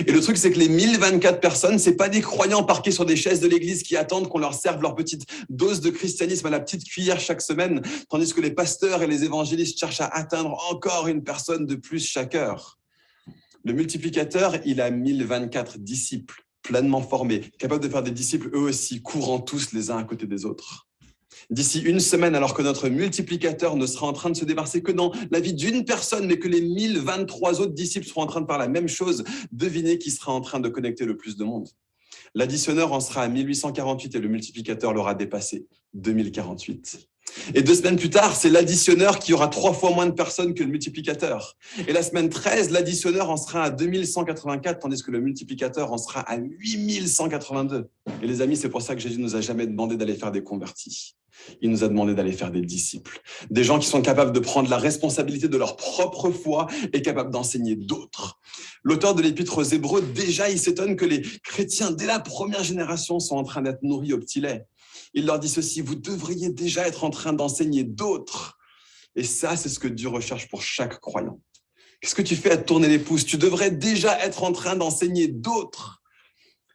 Et le truc, c'est que les 1024 personnes, c'est pas des croyants parqués sur des chaises de l'église qui attendent qu'on leur serve leur petite dose de christianisme à la petite cuillère chaque semaine, tandis que les pasteurs et les évangélistes cherchent à atteindre encore une personne de plus chaque heure. Le multiplicateur, il a 1024 disciples pleinement formés, capables de faire des disciples eux aussi, courant tous les uns à côté des autres. D'ici une semaine, alors que notre multiplicateur ne sera en train de se débarrasser que dans la vie d'une personne, mais que les 1023 autres disciples seront en train de faire la même chose, devinez qui sera en train de connecter le plus de monde. L'additionneur en sera à 1848 et le multiplicateur l'aura dépassé, 2048. Et 2 semaines plus tard, c'est l'additionneur qui aura 3 fois moins de personnes que le multiplicateur. Et la semaine 13, l'additionneur en sera à 2184, tandis que le multiplicateur en sera à 8182. Et les amis, c'est pour ça que Jésus nous a jamais demandé d'aller faire des convertis. Il nous a demandé d'aller faire des disciples. Des gens qui sont capables de prendre la responsabilité de leur propre foi et capables d'enseigner d'autres. L'auteur de l'épître aux Hébreux, déjà, il s'étonne que les chrétiens, dès la première génération, sont en train d'être nourris au petit lait. Il leur dit ceci, vous devriez déjà être en train d'enseigner d'autres. Et ça, c'est ce que Dieu recherche pour chaque croyant. Qu'est-ce que tu fais à te tourner les pouces? Tu devrais déjà être en train d'enseigner d'autres.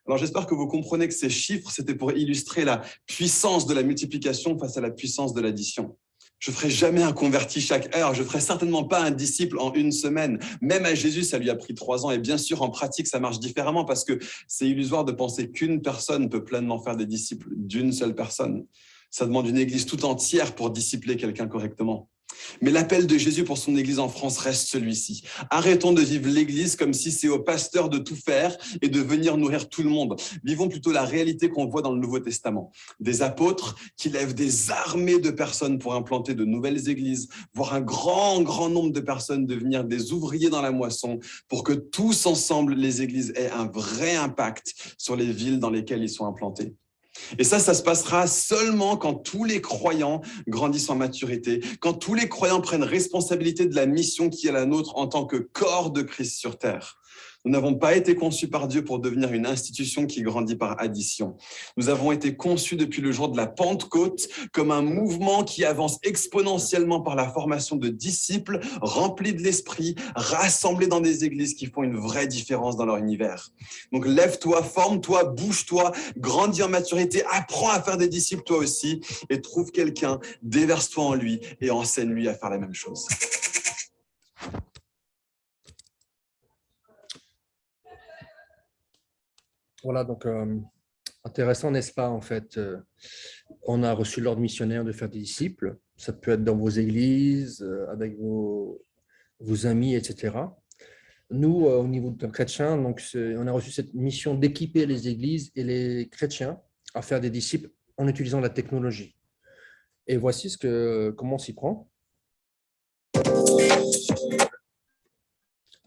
Alors, j'espère que vous comprenez que ces chiffres, c'était pour illustrer la puissance de la multiplication face à la puissance de l'addition. Je ne ferai jamais un converti chaque heure. Je ne ferai certainement pas un disciple en 1 semaine. Même à Jésus, ça lui a pris 3 ans. Et bien sûr, en pratique, ça marche différemment parce que c'est illusoire de penser qu'une personne peut pleinement faire des disciples d'une seule personne. Ça demande une église tout entière pour discipler quelqu'un correctement. Mais l'appel de Jésus pour son église en France reste celui-ci. Arrêtons de vivre l'église comme si c'est au pasteur de tout faire et de venir nourrir tout le monde. Vivons plutôt la réalité qu'on voit dans le Nouveau Testament. Des apôtres qui lèvent des armées de personnes pour implanter de nouvelles églises, voir un grand nombre de personnes devenir des ouvriers dans la moisson pour que tous ensemble, les églises aient un vrai impact sur les villes dans lesquelles ils sont implantés. Et ça se passera seulement quand tous les croyants grandissent en maturité, quand tous les croyants prennent responsabilité de la mission qui est la nôtre en tant que corps de Christ sur terre. Nous n'avons pas été conçus par Dieu pour devenir une institution qui grandit par addition. Nous avons été conçus depuis le jour de la Pentecôte comme un mouvement qui avance exponentiellement par la formation de disciples remplis de l'esprit, rassemblés dans des églises qui font une vraie différence dans leur univers. Donc lève-toi, forme-toi, bouge-toi, grandis en maturité, apprends à faire des disciples toi aussi et trouve quelqu'un, déverse-toi en lui et enseigne-lui à faire la même chose. Voilà, donc intéressant, n'est-ce pas, en fait. On a reçu l'ordre missionnaire de faire des disciples. Ça peut être dans vos églises, avec vos amis, etc. Nous, au niveau de chrétiens, donc, on a reçu cette mission d'équiper les églises et les chrétiens à faire des disciples en utilisant la technologie. Et voici comment on s'y prend.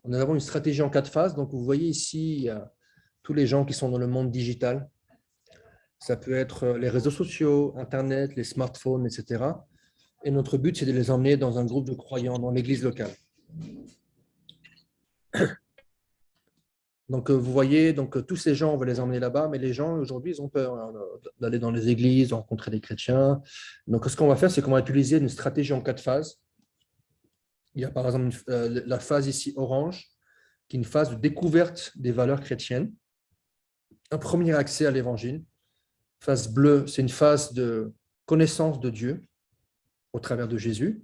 Nous avons une stratégie en 4 phases. Donc, vous voyez ici, il y a tous les gens qui sont dans le monde digital. Ça peut être les réseaux sociaux, Internet, les smartphones, etc. Et notre but, c'est de les emmener dans un groupe de croyants, dans l'église locale. Donc, vous voyez, tous ces gens, on veut les emmener là-bas, mais les gens, aujourd'hui, ils ont peur d'aller dans les églises, de rencontrer des chrétiens. Donc, ce qu'on va faire, c'est qu'on va utiliser une stratégie en 4 phases. Il y a par exemple la phase ici orange, qui est une phase de découverte des valeurs chrétiennes. Un premier accès à l'évangile. Phase bleue, c'est une phase de connaissance de Dieu au travers de Jésus.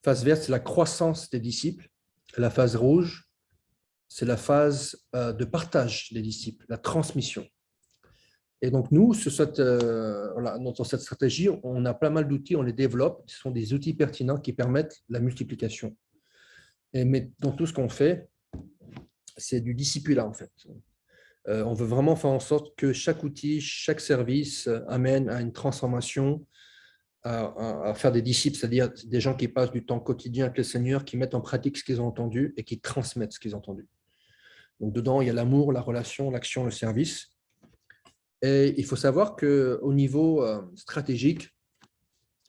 Phase verte, c'est la croissance des disciples. La phase rouge, c'est la phase de partage des disciples, la transmission. Et donc, nous, dans cette stratégie, on a pas mal d'outils, on les développe. Ce sont des outils pertinents qui permettent la multiplication. Mais dans tout ce qu'on fait, c'est du discipulat, en fait. On veut vraiment faire en sorte que chaque outil, chaque service amène à une transformation, à faire des disciples, c'est-à-dire des gens qui passent du temps quotidien avec le Seigneur, qui mettent en pratique ce qu'ils ont entendu et qui transmettent ce qu'ils ont entendu. Donc, dedans, il y a l'amour, la relation, l'action, le service. Et il faut savoir qu'au niveau stratégique,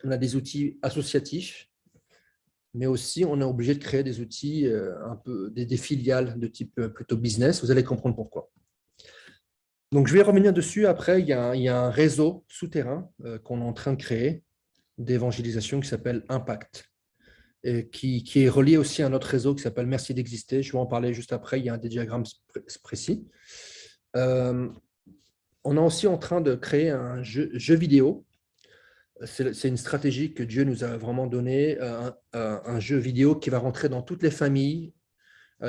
on a des outils associatifs, mais aussi on est obligé de créer des outils, des filiales de type plutôt business. Vous allez comprendre pourquoi. Donc, je vais revenir dessus. Après, il y a un réseau souterrain qu'on est en train de créer d'évangélisation qui s'appelle Impact et qui est relié aussi à un autre réseau qui s'appelle Merci d'exister. Je vais en parler juste après. Il y a des diagrammes précis. On est aussi en train de créer un jeu vidéo. C'est une stratégie que Dieu nous a vraiment donnée, un jeu vidéo qui va rentrer dans toutes les familles,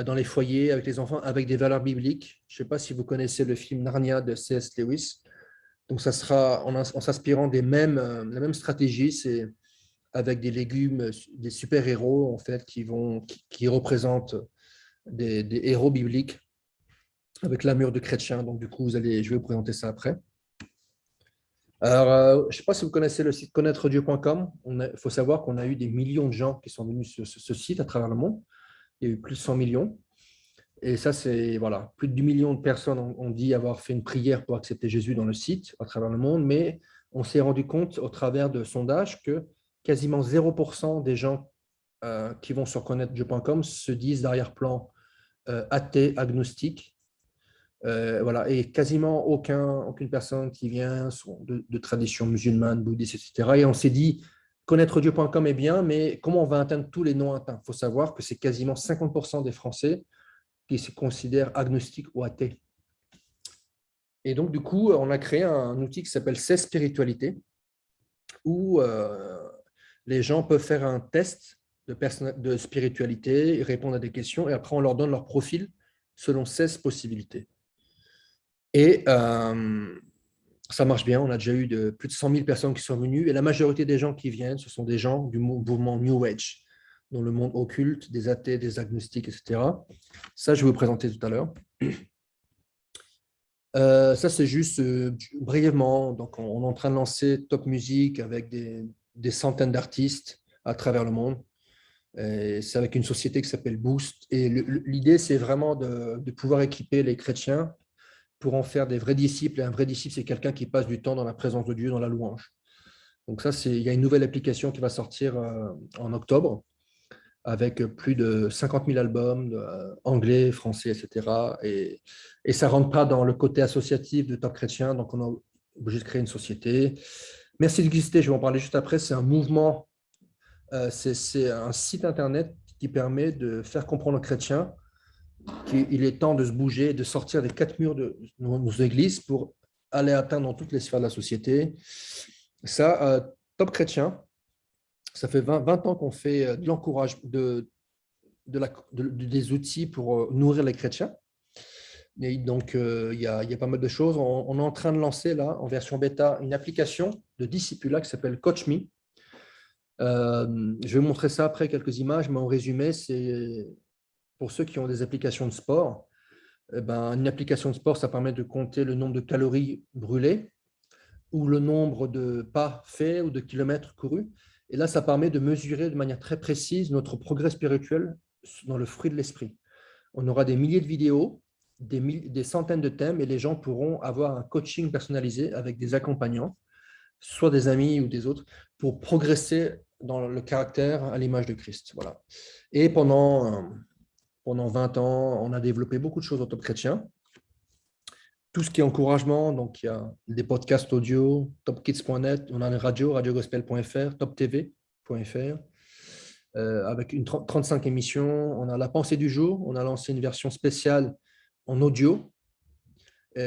dans les foyers, avec les enfants, avec des valeurs bibliques. Je ne sais pas si vous connaissez le film Narnia de C.S. Lewis. Donc, ça sera en s'inspirant la même stratégie, c'est avec des légumes, des super-héros, en fait, qui représentent des héros bibliques avec l'armure de chrétien. Donc, du coup, je vais vous présenter ça après. Alors, je ne sais pas si vous connaissez le site connaîtredieu.com. Il faut savoir qu'on a eu des millions de gens qui sont venus sur ce site à travers le monde. Il y a eu plus de 100 millions. Et ça, c'est voilà, plus de 10 millions de personnes ont dit avoir fait une prière pour accepter Jésus dans le site à travers le monde. Mais on s'est rendu compte au travers de sondages que quasiment 0% des gens qui vont sur connaîtredieu.com se disent d'arrière-plan athées, agnostiques. Voilà, et quasiment aucune personne qui vient de tradition musulmane, bouddhiste, etc. Et on s'est dit, connaîtredieu.com est bien, mais comment on va atteindre tous les non atteints? Il faut savoir que c'est quasiment 50% des Français qui se considèrent agnostiques ou athées. Et donc, du coup, on a créé un outil qui s'appelle 16 spiritualités, où les gens peuvent faire un test de spiritualité, répondre à des questions, et après, on leur donne leur profil selon 16 possibilités. Et ça marche bien. On a déjà eu plus de 100 000 personnes qui sont venues. Et la majorité des gens qui viennent, ce sont des gens du mouvement New Age, dans le monde occulte, des athées, des agnostiques, etc. Ça, je vais vous présenter tout à l'heure. Ça, c'est juste brièvement. Donc, on est en train de lancer Top Music avec des centaines d'artistes à travers le monde. C'est avec une société qui s'appelle Boost. Et l'idée, c'est vraiment de pouvoir équiper les chrétiens pour en faire des vrais disciples. Et un vrai disciple, c'est quelqu'un qui passe du temps dans la présence de Dieu, dans la louange. Donc ça, il y a une nouvelle application qui va sortir en octobre avec plus de 50 000 albums anglais, français, etc. Et ça ne rentre pas dans le côté associatif de Top Chrétien, donc on a obligé de créer une société. Merci d'exister, je vais en parler juste après. C'est un mouvement, c'est un site internet qui permet de faire comprendre aux chrétiens qu'il est temps de se bouger, de sortir des 4 murs de nos églises pour aller atteindre dans toutes les sphères de la société. Ça, Top Chrétien, ça fait 20 ans qu'on fait de l'encouragement, des outils pour nourrir les chrétiens. Et donc, il y a pas mal de choses. On est en train de lancer, là, en version bêta, une application de discipulat qui s'appelle Coach Me. Je vais vous montrer ça après, quelques images, mais en résumé, c'est pour ceux qui ont des applications de sport. Une application de sport, ça permet de compter le nombre de calories brûlées ou le nombre de pas faits ou de kilomètres courus. Et là, ça permet de mesurer de manière très précise notre progrès spirituel dans le fruit de l'esprit. On aura des milliers de vidéos, des centaines de thèmes, et les gens pourront avoir un coaching personnalisé avec des accompagnants, soit des amis ou des autres, pour progresser dans le caractère à l'image de Christ. Voilà. Et pendant 20 ans, on a développé beaucoup de choses au Top Chrétien. Tout ce qui est encouragement, donc il y a des podcasts audio, topkids.net, on a une radio, radiogospel.fr, toptv.fr, avec 35 émissions. On a la pensée du jour, on a lancé une version spéciale en audio.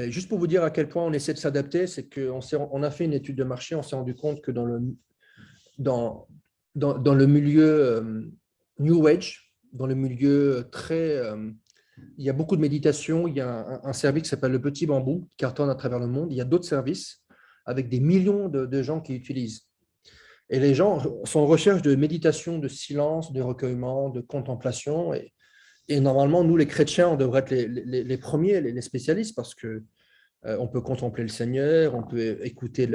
Juste pour vous dire à quel point on essaie de s'adapter, c'est qu'on a fait une étude de marché, on s'est rendu compte que dans le milieu New Age, dans le milieu très... il y a beaucoup de méditation, il y a un service qui s'appelle Le Petit Bambou, qui cartonne à travers le monde. Il y a d'autres services avec des millions de gens qui utilisent. Et les gens sont en recherche de méditation, de silence, de recueillement, de contemplation. Et normalement, nous, les chrétiens, on devrait être les premiers, les spécialistes, parce que on peut contempler le Seigneur, on peut écouter.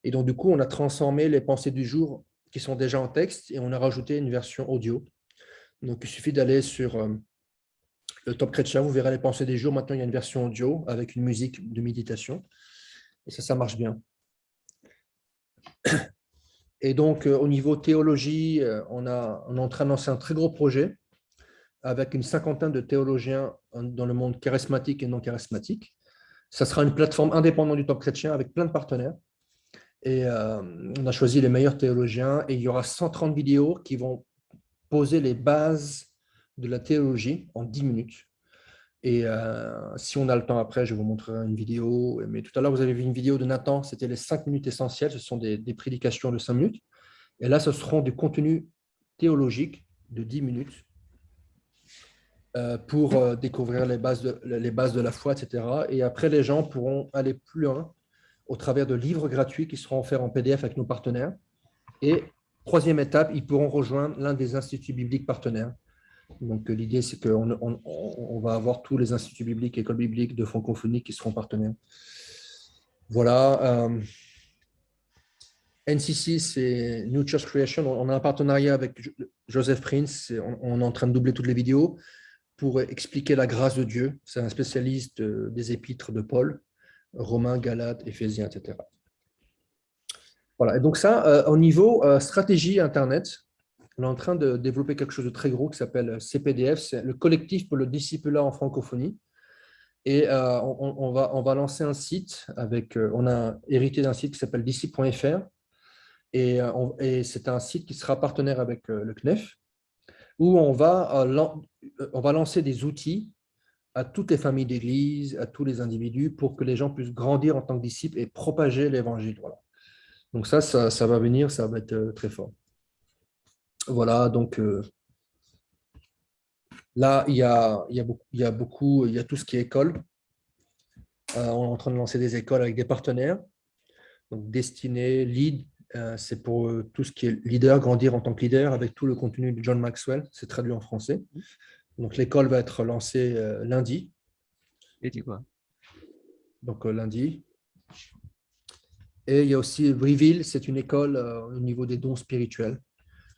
Et donc, du coup, on a transformé les pensées du jour qui sont déjà en texte et on a rajouté une version audio. Donc, il suffit d'aller sur le Top Chrétien, vous verrez les pensées des jours. Maintenant, il y a une version audio avec une musique de méditation. Et ça marche bien. Et donc, au niveau théologie, on est en train de lancer un très gros projet avec une cinquantaine de théologiens dans le monde charismatique et non charismatique. Ça sera une plateforme indépendante du Top Chrétien avec plein de partenaires. Et on a choisi les meilleurs théologiens et il y aura 130 vidéos qui vont poser les bases de la théologie en 10 minutes. Et si on a le temps après, je vais vous montrer une vidéo. Mais tout à l'heure, vous avez vu une vidéo de Nathan, c'était les 5 minutes essentielles. Ce sont des prédications de 5 minutes. Et là, ce seront du contenu théologique de 10 minutes pour découvrir les bases de la foi, etc. Et après, les gens pourront aller plus loin au travers de livres gratuits qui seront offerts en PDF avec nos partenaires. Et troisième étape, ils pourront rejoindre l'un des instituts bibliques partenaires. Donc, l'idée, c'est qu'on va avoir tous les instituts bibliques, écoles bibliques de francophonie qui seront partenaires. Voilà. NCC, c'est New Church Creation. On a un partenariat avec Joseph Prince. On est en train de doubler toutes les vidéos pour expliquer la grâce de Dieu. C'est un spécialiste des épîtres de Paul, Romains, Galates, Éphésiens, etc. Voilà. Et donc ça, au niveau stratégie Internet, on est en train de développer quelque chose de très gros qui s'appelle CPDF. C'est le collectif pour le discipulat en francophonie. Et on va lancer un site on a hérité d'un site qui s'appelle disciple.fr. Et c'est un site qui sera partenaire avec le CNEF, où on va lancer des outils à toutes les familles d'église, à tous les individus, pour que les gens puissent grandir en tant que disciples et propager l'évangile. Voilà. Donc ça va venir, ça va être très fort. Voilà, donc là, il y a tout ce qui est école. On est en train de lancer des écoles avec des partenaires. Donc, Destinée, Lead, c'est pour tout ce qui est leader, grandir en tant que leader, avec tout le contenu de John Maxwell. C'est traduit en français. Donc, l'école va être lancée lundi. Et tu quoi? Donc, lundi. Et il y a aussi Reveal, c'est une école au niveau des dons spirituels,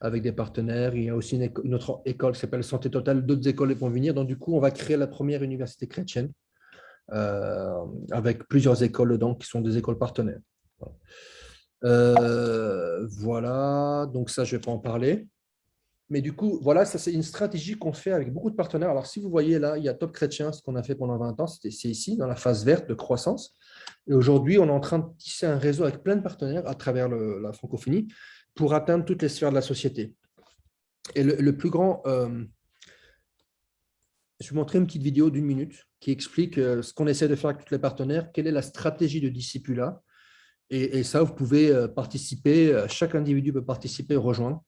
avec des partenaires. Il y a aussi une autre école qui s'appelle Santé Totale. D'autres écoles vont venir. Donc, du coup, on va créer la première université chrétienne avec plusieurs écoles dedans qui sont des écoles partenaires. Voilà, donc ça, je ne vais pas en parler. Mais du coup, voilà, ça, c'est une stratégie qu'on fait avec beaucoup de partenaires. Alors, si vous voyez là, il y a Top Chrétien, ce qu'on a fait pendant 20 ans, c'est ici, dans la phase verte de croissance. Et aujourd'hui, on est en train de tisser un réseau avec plein de partenaires à travers la francophonie pour atteindre toutes les sphères de la société. Et le plus grand, je vais vous montrer une petite vidéo d'1 minute qui explique ce qu'on essaie de faire avec tous les partenaires, quelle est la stratégie de discipulat. Et ça, vous pouvez participer, chaque individu peut participer et rejoindre.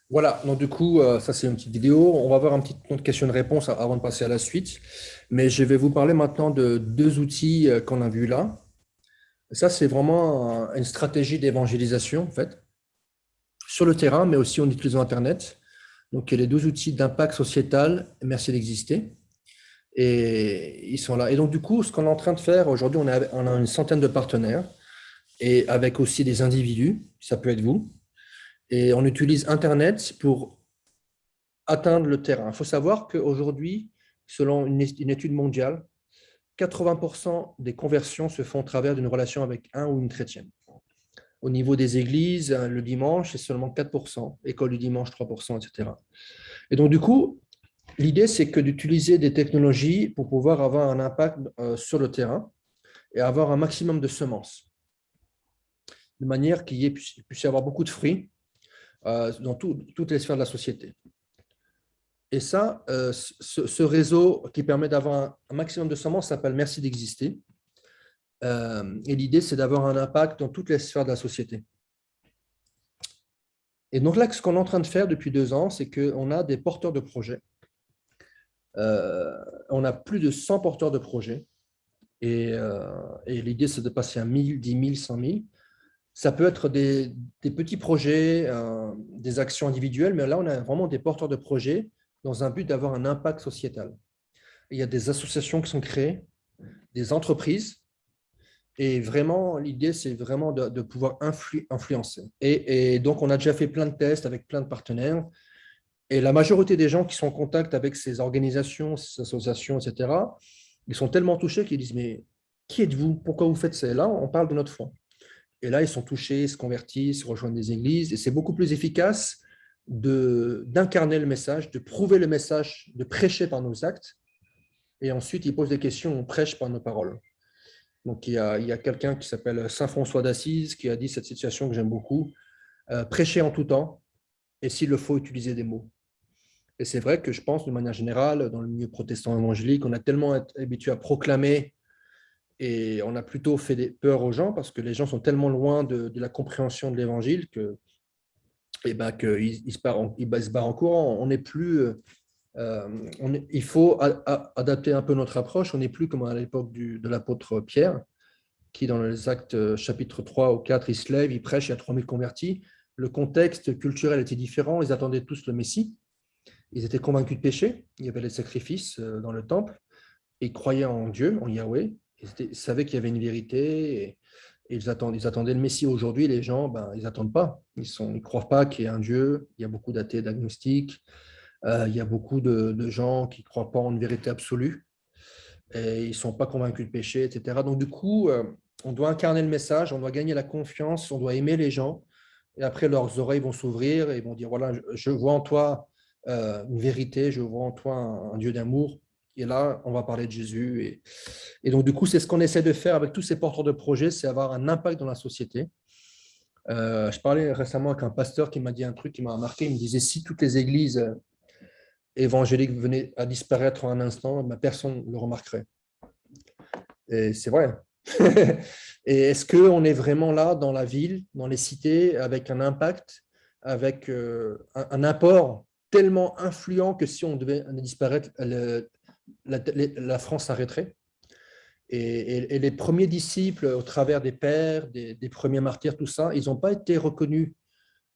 Voilà, donc du coup, ça c'est une petite vidéo. On va avoir un petit temps de questions-réponses avant de passer à la suite. Mais je vais vous parler maintenant de 2 outils qu'on a vus là. Ça, c'est vraiment une stratégie d'évangélisation, en fait, sur le terrain, mais aussi en utilisant Internet. Donc, il y a les 2 outils d'impact sociétal, merci d'exister. Et ils sont là. Et donc, du coup, ce qu'on est en train de faire aujourd'hui, on a une centaine de partenaires et avec aussi des individus, ça peut être vous. Et on utilise Internet pour atteindre le terrain. Il faut savoir qu'aujourd'hui, selon une étude mondiale, 80% des conversions se font au travers d'une relation avec un ou une chrétienne. Au niveau des églises, le dimanche, c'est seulement 4%, école du dimanche, 3%, etc. Et donc, du coup, l'idée, c'est que d'utiliser des technologies pour pouvoir avoir un impact sur le terrain et avoir un maximum de semences, de manière qu'il puisse y avoir beaucoup de fruits. dans toutes les sphères de la société. Et ça, ce réseau qui permet d'avoir un maximum de semences s'appelle Merci d'exister. Et l'idée, c'est d'avoir un impact dans toutes les sphères de la société. Et donc là, ce qu'on est en train de faire depuis 2 ans, c'est qu'on a des porteurs de projets. On a plus de 100 porteurs de projets. Et l'idée, c'est de passer à 1000, 10 000, 100 000. Ça peut être des petits projets, des actions individuelles, mais là, on a vraiment des porteurs de projets dans un but d'avoir un impact sociétal. Il y a des associations qui sont créées, des entreprises, et vraiment, l'idée, c'est vraiment de pouvoir influencer. Et donc, on a déjà fait plein de tests avec plein de partenaires, et la majorité des gens qui sont en contact avec ces organisations, ces associations, etc., ils sont tellement touchés qu'ils disent, mais qui êtes-vous? Pourquoi vous faites ça? Et là, on parle de notre foi. Et là, ils sont touchés, se convertissent, rejoignent des églises. Et c'est beaucoup plus efficace d'incarner le message, de prouver le message, de prêcher par nos actes. Et ensuite, ils posent des questions, on prêche par nos paroles. Donc, il y a quelqu'un qui s'appelle Saint François d'Assise qui a dit cette situation que j'aime beaucoup, prêcher en tout temps et s'il le faut, utiliser des mots. Et c'est vrai que je pense, de manière générale, dans le milieu protestant évangélique, on a tellement été habitué à proclamer et on a plutôt fait des peurs aux gens parce que les gens sont tellement loin de la compréhension de l'évangile qu'ils se barrent en courant. On n'est plus, il faut adapter un peu notre approche. On n'est plus comme à l'époque de l'apôtre Pierre, qui dans les Actes chapitre 3 ou 4, il se lève, il prêche, il y a 3000 convertis. Le contexte culturel était différent, ils attendaient tous le Messie. Ils étaient convaincus de péché, il y avait les sacrifices dans le temple, et ils croyaient en Dieu, en Yahweh. Ils savaient qu'il y avait une vérité et ils attendaient le Messie. Aujourd'hui, les gens, ils n'attendent pas. Ils ne croient pas qu'il y ait un Dieu. Il y a beaucoup d'athées, d'agnostiques. Il y a beaucoup de gens qui ne croient pas en une vérité absolue. Et ils ne sont pas convaincus de péché, etc. Donc, du coup, on doit incarner le message, on doit gagner la confiance, on doit aimer les gens. Et après, leurs oreilles vont s'ouvrir et ils vont dire, voilà, je vois en toi une vérité, je vois en toi un Dieu d'amour. Et là, on va parler de Jésus. Et donc, du coup, c'est ce qu'on essaie de faire avec tous ces porteurs de projets, c'est avoir un impact dans la société. Je parlais récemment avec un pasteur qui m'a dit un truc qui m'a marqué. Il me disait, si toutes les églises évangéliques venaient à disparaître en un instant, personne ne le remarquerait. Et c'est vrai. Et est-ce qu'on est vraiment là dans la ville, dans les cités, avec un impact, avec un apport tellement influent que si on devait disparaître, la France s'arrêterait. Et les premiers disciples, au travers des pères, des premiers martyrs, tout ça, ils n'ont pas été reconnus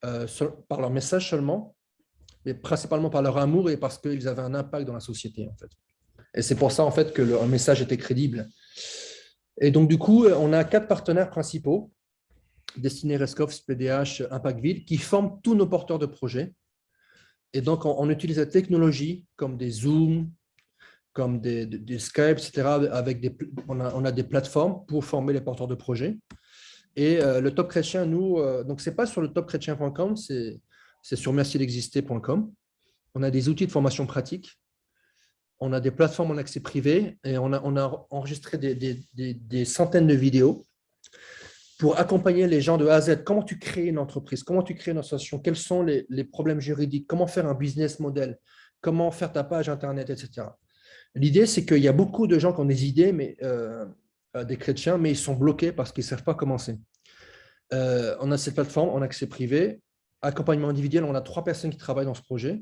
par leur message seulement, mais principalement par leur amour et parce qu'ils avaient un impact dans la société, en fait. Et c'est pour ça, en fait, que leur message était crédible. Et donc, du coup, on a 4 partenaires principaux, Destiné Rescofs, PDH, Impactville, qui forment tous nos porteurs de projets. Et donc, on utilise la technologie comme des Zoom, comme des Skype, etc. On a des plateformes pour former les porteurs de projets. Et le Top Chrétien, nous, donc ce n'est pas sur le topchrétien.com, c'est sur mercid'exister.com. On a des outils de formation pratique. On a des plateformes en accès privé et on a enregistré des centaines de vidéos pour accompagner les gens de A à Z. Comment tu crées une entreprise? Comment tu crées une association? Quels sont les problèmes juridiques? Comment faire un business model? Comment faire ta page Internet, etc. L'idée, c'est qu'il y a beaucoup de gens qui ont des idées, des chrétiens, mais ils sont bloqués parce qu'ils ne savent pas commencer. On a cette plateforme en accès privé, accompagnement individuel, on a 3 personnes qui travaillent dans ce projet.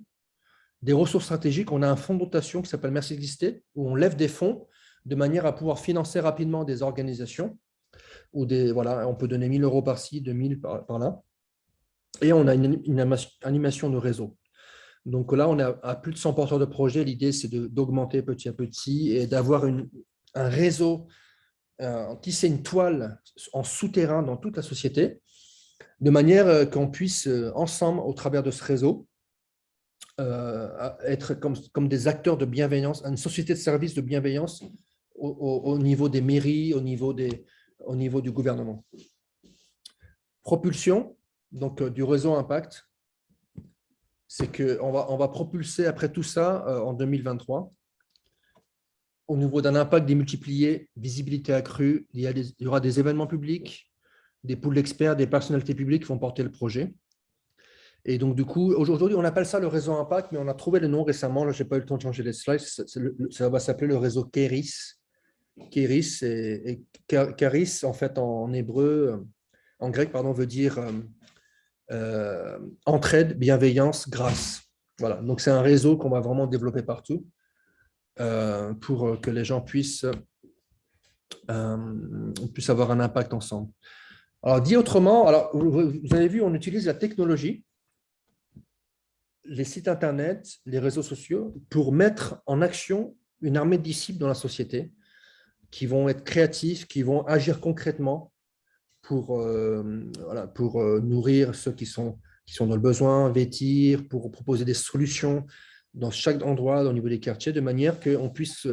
Des ressources stratégiques, on a un fonds de dotation qui s'appelle Merci d'exister, où on lève des fonds de manière à pouvoir financer rapidement des organisations, voilà, on peut donner 1 000 € par-ci, 2 000 par là. Et on a une animation de réseau. Donc là, on est à plus de 100 porteurs de projets. L'idée, c'est d'augmenter petit à petit et d'avoir un réseau, tisser une toile en souterrain dans toute la société, de manière qu'on puisse, ensemble, au travers de ce réseau, être comme des acteurs de bienveillance, une société de service de bienveillance au niveau des mairies, au niveau du gouvernement. Propulsion, donc du réseau Impact, c'est qu'on va propulser après tout ça en 2023 au niveau d'un impact démultiplié, visibilité accrue. Il y aura des événements publics, des pools d'experts, des personnalités publiques qui vont porter le projet. Et donc, du coup, aujourd'hui, on appelle ça le réseau Impact, mais on a trouvé le nom récemment. Là, je n'ai pas eu le temps de changer les slides. Ça va s'appeler le réseau Kéris. Kéris, Charis, en fait, en hébreu, en grec, pardon, veut dire entraide, bienveillance, grâce. Voilà. Donc, c'est un réseau qu'on va vraiment développer partout pour que les gens puissent avoir un impact ensemble. Alors, dit autrement, alors, vous avez vu, on utilise la technologie, les sites Internet, les réseaux sociaux, pour mettre en action une armée de disciples dans la société qui vont être créatifs, qui vont agir concrètement pour, nourrir ceux qui sont dans le besoin, vêtir, pour proposer des solutions dans chaque endroit, au niveau des quartiers, de manière qu'on puisse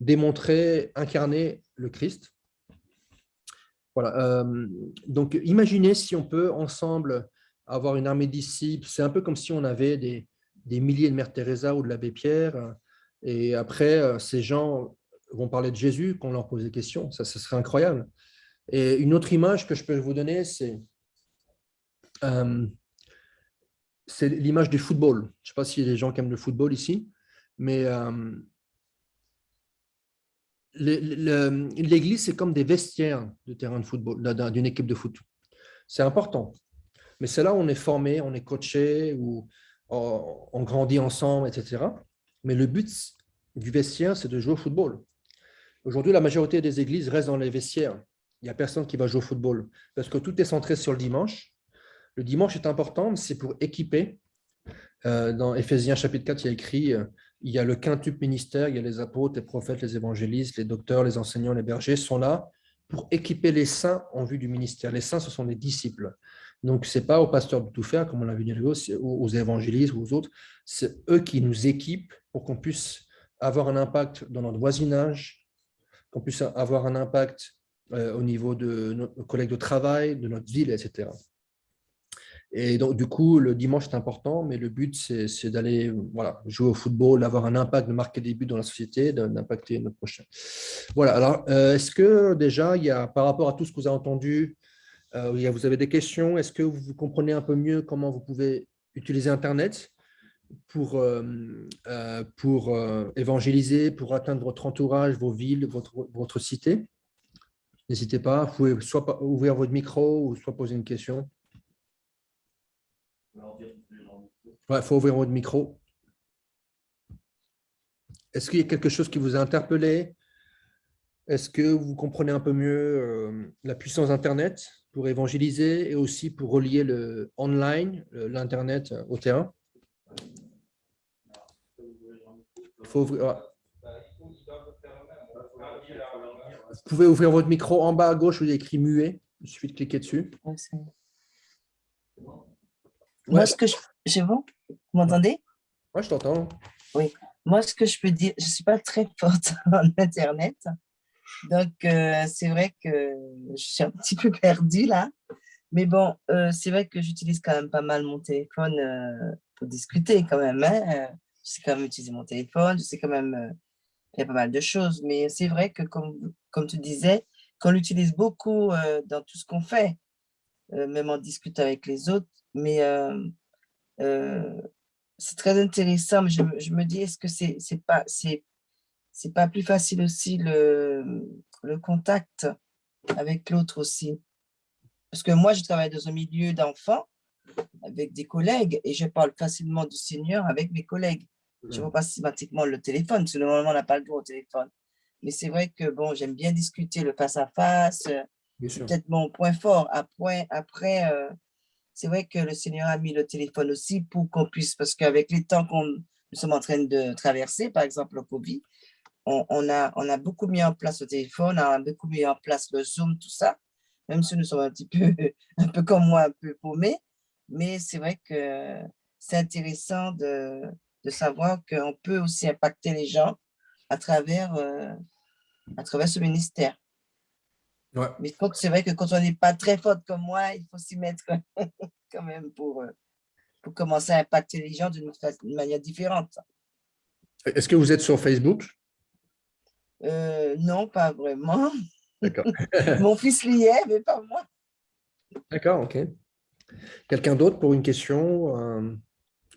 démontrer, incarner le Christ. Voilà. Donc, imaginez si on peut ensemble avoir une armée de disciples. C'est un peu comme si on avait des milliers de Mère Teresa ou de l'abbé Pierre. Et après, ces gens vont parler de Jésus, qu'on leur pose des questions. Ça, ce serait incroyable. Et une autre image que je peux vous donner, c'est l'image du football. Je ne sais pas s'il y a des gens qui aiment le football ici, mais l'église, c'est comme des vestiaires de terrain de football, d'une équipe de foot. C'est important. Mais c'est là où on est formé, on est coaché, où on grandit ensemble, etc. Mais le but du vestiaire, c'est de jouer au football. Aujourd'hui, la majorité des églises restent dans les vestiaires. Il n'y a personne qui va jouer au football parce que tout est centré sur le dimanche. Le dimanche est important, mais c'est pour équiper. Dans Éphésiens chapitre 4, il y a écrit il y a le quintuple ministère, il y a les apôtres, les prophètes, les évangélistes, les docteurs, les enseignants, les bergers sont là pour équiper les saints en vue du ministère. Les saints, ce sont des disciples. Donc, ce n'est pas aux pasteurs de tout faire, comme on l'a vu aux évangélistes ou aux autres. C'est eux qui nous équipent pour qu'on puisse avoir un impact dans notre voisinage, qu'on puisse avoir un impact au niveau de nos collègues de travail, de notre ville, etc. Et donc, du coup, le dimanche, c'est important, mais le but, c'est d'aller jouer au football, d'avoir un impact, de marquer des buts dans la société, d'impacter notre prochain. Voilà, alors, est-ce que déjà, par rapport à tout ce que vous avez entendu, vous avez des questions? Est-ce que vous comprenez un peu mieux comment vous pouvez utiliser Internet pour évangéliser, pour atteindre votre entourage, vos villes, votre cité? N'hésitez pas, vous pouvez soit ouvrir votre micro ou soit poser une question. Il faut ouvrir votre micro. Est-ce qu'il y a quelque chose qui vous a interpellé? Est-ce que vous comprenez un peu mieux la puissance d'Internet pour évangéliser et aussi pour relier le online, l'Internet au terrain? Il faut ouvrir. Vous pouvez ouvrir votre micro en bas à gauche où il y a écrit muet. Il suffit de cliquer dessus. Moi, ce que c'est bon? Vous m'entendez? Oui, je t'entends. Oui. Moi, ce que je peux dire, je ne suis pas très forte en Internet. Donc, c'est vrai que je suis un petit peu perdue là. Mais bon, c'est vrai que j'utilise quand même pas mal mon téléphone pour discuter quand même. Hein. Je sais quand même utiliser mon téléphone, je sais quand même faire pas mal de choses. Mais c'est vrai que, comme tu disais, qu'on l'utilise beaucoup dans tout ce qu'on fait, même en discutant avec les autres. Mais c'est très intéressant. Mais je me dis, est-ce que c'est pas plus facile aussi le contact avec l'autre aussi? Parce que moi, je travaille dans un milieu d'enfants avec des collègues et je parle facilement du Seigneur avec mes collègues. Je ne vois pas systématiquement le téléphone, parce que normalement, on n'a pas le droit au téléphone. Mais c'est vrai que bon, j'aime bien discuter le face-à-face. C'est peut-être mon point fort. Après, c'est vrai que le Seigneur a mis le téléphone aussi pour qu'on puisse, parce qu'avec les temps nous sommes en train de traverser, par exemple le Covid, on a beaucoup mis en place le téléphone, on a beaucoup mis en place le Zoom, tout ça, même si nous sommes un peu comme moi, un peu paumés. Mais c'est vrai que c'est intéressant de savoir qu'on peut aussi impacter les gens à travers ce ministère. Ouais. Mais c'est vrai que quand on n'est pas très forte comme moi, il faut s'y mettre quand même pour commencer à impacter les gens d'une manière différente. Est-ce que vous êtes sur Facebook? Non, pas vraiment. D'accord. Mon fils l'y est, mais pas moi. D'accord, ok. Quelqu'un d'autre pour une question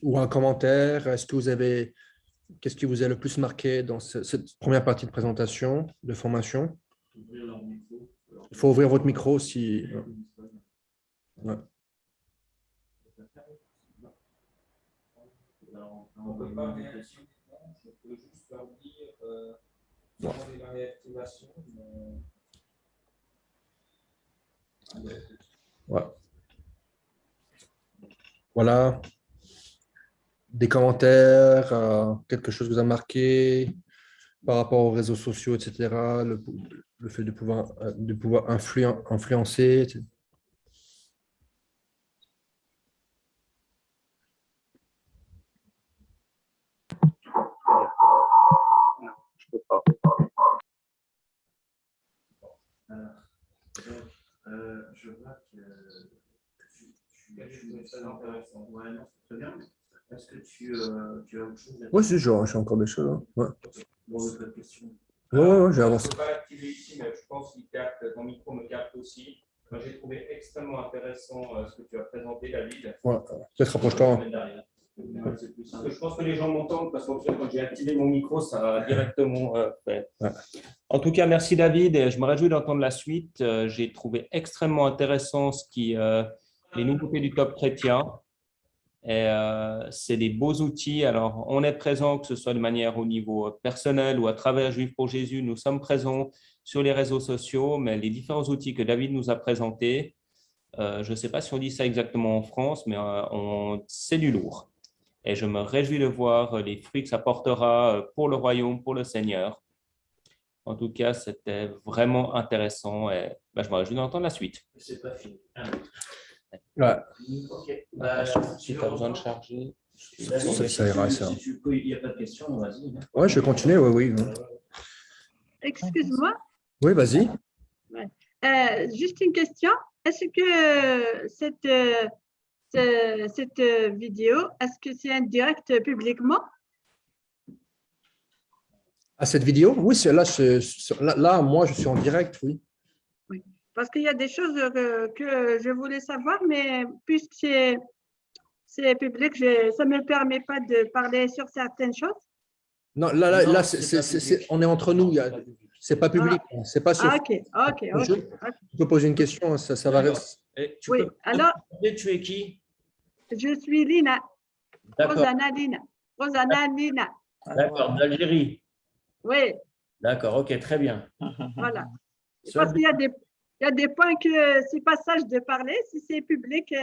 ou un commentaire? Qu'est-ce qui vous a le plus marqué dans cette première partie de présentation, de formation? Il faut ouvrir votre micro si. Ouais. On peut pas réagir, je peux juste leur dire comment la réactivation. Ouais. Voilà. Des commentaires, quelque chose vous a marqué par rapport aux réseaux sociaux, etc. Le fait de pouvoir influencer. Etc. Je peux pas. Je vois que tu es très intéressant. Ouais, non, c'est très bien. Est-ce que tu as autre chose à dire? Oui, si, j'ai encore des choses. Hein. Ouais. Bon, pas de question. Ouais, j'ai avancé. Je ne peux pas l'activer ici, mais je pense qu'il capte, ton micro me capte aussi. Moi, j'ai trouvé extrêmement intéressant ce que tu as présenté, David. Ouais, peut-être rapproche-toi. Parce que je pense que les gens m'entendent parce que quand j'ai activé mon micro, ça a directement fait. Ouais. En tout cas, merci David et je me réjouis d'entendre la suite. J'ai trouvé extrêmement intéressant les nouveautés du Top Chrétien. Et c'est des beaux outils. Alors, on est présent, que ce soit de manière au niveau personnel ou à travers Juifs pour Jésus. Nous sommes présents sur les réseaux sociaux, mais les différents outils que David nous a présentés, je ne sais pas si on dit ça exactement en France, mais c'est du lourd. Et je me réjouis de voir les fruits que ça portera pour le royaume, pour le Seigneur. En tout cas, c'était vraiment intéressant et je me réjouis d'entendre la suite. C'est pas fini. Ouais. Ok. Si tu as besoin de charger. Ça ira, ça. Si tu peux, il n'y a pas de question, vas-y. Ouais, je vais continuer, oui. Excuse-moi, Oui, vas-y. juste une question. Est-ce que cette vidéo, est-ce que c'est un direct publiquement? À cette vidéo? Oui, là, moi, je suis en direct, oui. Oui, parce qu'il y a des choses que je voulais savoir, mais puisque c'est public, ça ne me permet pas de parler sur certaines choses. Non, là, Non, on est entre nous. C'est pas public. C'est pas sur. Ah, ok. Tu peux poser une question, ça va rester. Oui, alors, Tu es qui? je suis Lina. D'accord. Rosanna Lina. D'accord, d'Algérie. Oui, D'accord, ok, très bien. voilà. Parce qu'il y a des points que c'est pas sage de parler. Si c'est public,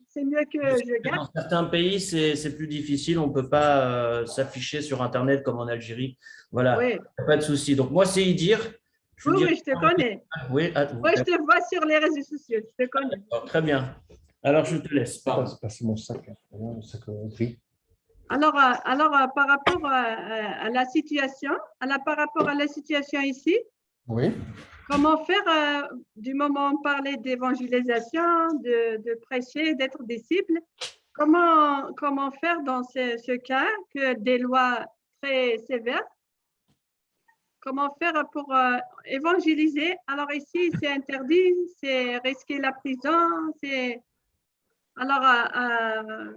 c'est mieux que je garde. Dans certains pays, c'est plus difficile. On ne peut pas s'afficher sur Internet comme en Algérie. Voilà, Oui, pas de souci. Donc, moi, c'est Idir. oui, je te connais. Oui, Moi, je te vois sur les réseaux sociaux. Je te connais. très bien. Alors, je te laisse. Pardon. C'est mon sac, mon sac gris. Alors, par rapport à la situation, par rapport à la situation ici, Oui. comment faire du moment où on parlait d'évangélisation, de prêcher, d'être disciple, comment faire dans ce cas que des lois très sévères? Comment faire pour évangéliser? Alors ici, c'est interdit, c'est risquer la prison, c'est un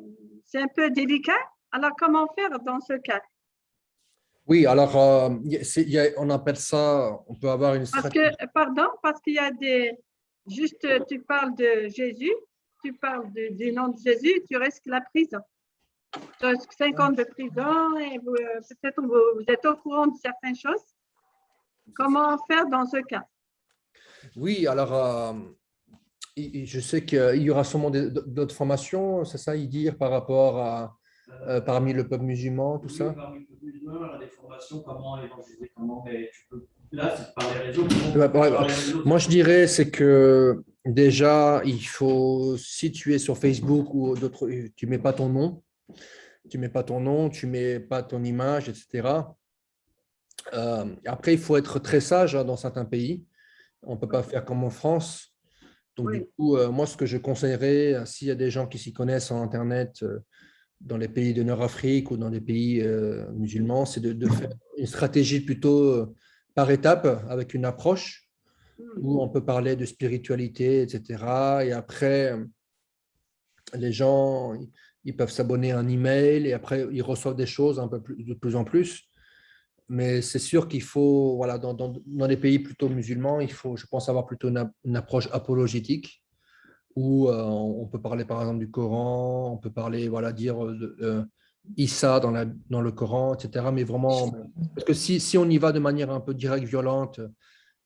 peu délicat. Alors, comment faire dans ce cas? Oui, alors, on appelle ça, on peut avoir une stratégie. Parce qu'il y a juste, tu parles de Jésus, tu parles du nom de Jésus, tu risques la prison. Tu risques 5 ans de prison et peut-être vous êtes au courant de certaines choses. Comment faire dans ce cas? Oui, alors, je sais qu'il y aura sûrement d'autres formations, c'est ça, Idir, par rapport à parmi le peuple musulman, tout ça. Parmi le peuple musulman, il y a des formations, comment évangéliser, mais tu peux. Là, c'est par les réseaux. Moi, je dirais, c'est que déjà, il faut, si tu es sur Facebook ou d'autres, tu ne mets pas ton nom, tu ne mets pas ton image, etc. Après, il faut être très sage dans certains pays. On ne peut pas faire comme en France. Donc, Oui. du coup, moi, ce que je conseillerais, s'il y a des gens qui s'y connaissent en Internet, dans les pays de Nord-Afrique ou dans des pays musulmans, c'est de faire une stratégie plutôt par étape, avec une approche où on peut parler de spiritualité, etc. Et après, Les gens, ils peuvent s'abonner à un email et après, ils reçoivent des choses un peu plus, de plus en plus. Mais c'est sûr qu'il faut, voilà, dans les pays plutôt musulmans, il faut, je pense, avoir plutôt une approche apologétique où on peut parler par exemple du Coran, on peut parler, voilà, dire Issa dans le Coran, etc. Mais vraiment, parce que si on y va de manière un peu directe, violente,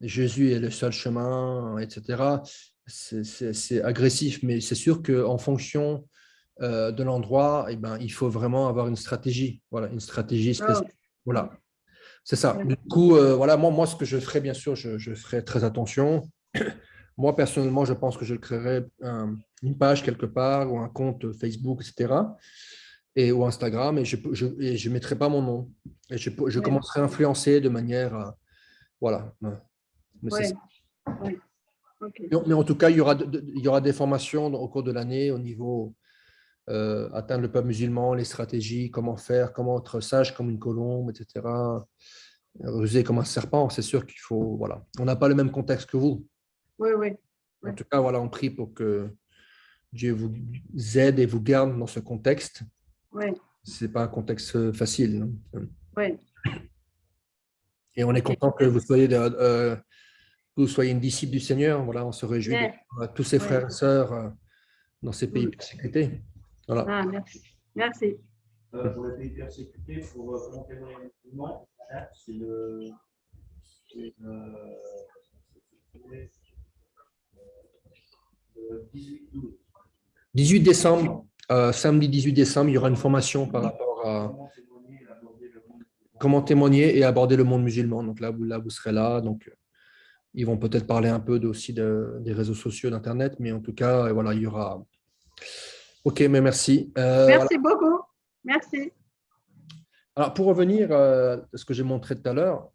Jésus est le seul chemin, etc., c'est agressif. Mais c'est sûr qu'en fonction de l'endroit, eh ben, il faut vraiment avoir une stratégie, voilà, une stratégie Oh, spécifique. Voilà, c'est ça. ouais. Du coup, voilà, moi, ce que je ferai, bien sûr, je ferai très attention. Moi, personnellement, je pense que je créerai une page quelque part ou un compte Facebook, etc. Ou Instagram, et je ne mettrai pas mon nom. Et je Ouais. commencerai à influencer de manière, voilà. Mais, c'est ça. Ouais. Ouais. OK. Mais en tout cas, il y aura des formations au cours de l'année au niveau atteindre le peuple musulman, les stratégies, comment faire, comment être sage comme une colombe, etc. Rusé comme un serpent, c'est sûr qu'il faut, voilà. On n'a pas le même contexte que vous. Oui, oui. En Ouais. tout cas, voilà, on prie pour que Dieu vous aide et vous garde dans ce contexte. Oui, Ce n'est pas un contexte facile, hein. oui. Et on est OK. content que vous soyez une disciple du Seigneur. Voilà, on se réjouit de Yeah. voir tous ses Oui. frères et sœurs dans ces pays Mm. persécutés. Voilà. Ah, merci. Merci. Pour les pays persécutés, pour monter les musulmans, c'est c'est le 18-12. 18 décembre, samedi 18 décembre, il y aura une formation par rapport à comment témoigner et aborder le monde musulman. Donc là, vous serez là. Donc, ils vont peut-être parler un peu aussi des réseaux sociaux, d'Internet, mais en tout cas, voilà, il y aura. OK, mais merci. Voilà. Merci beaucoup. Merci. Alors, pour revenir à ce que j'ai montré tout à l'heure,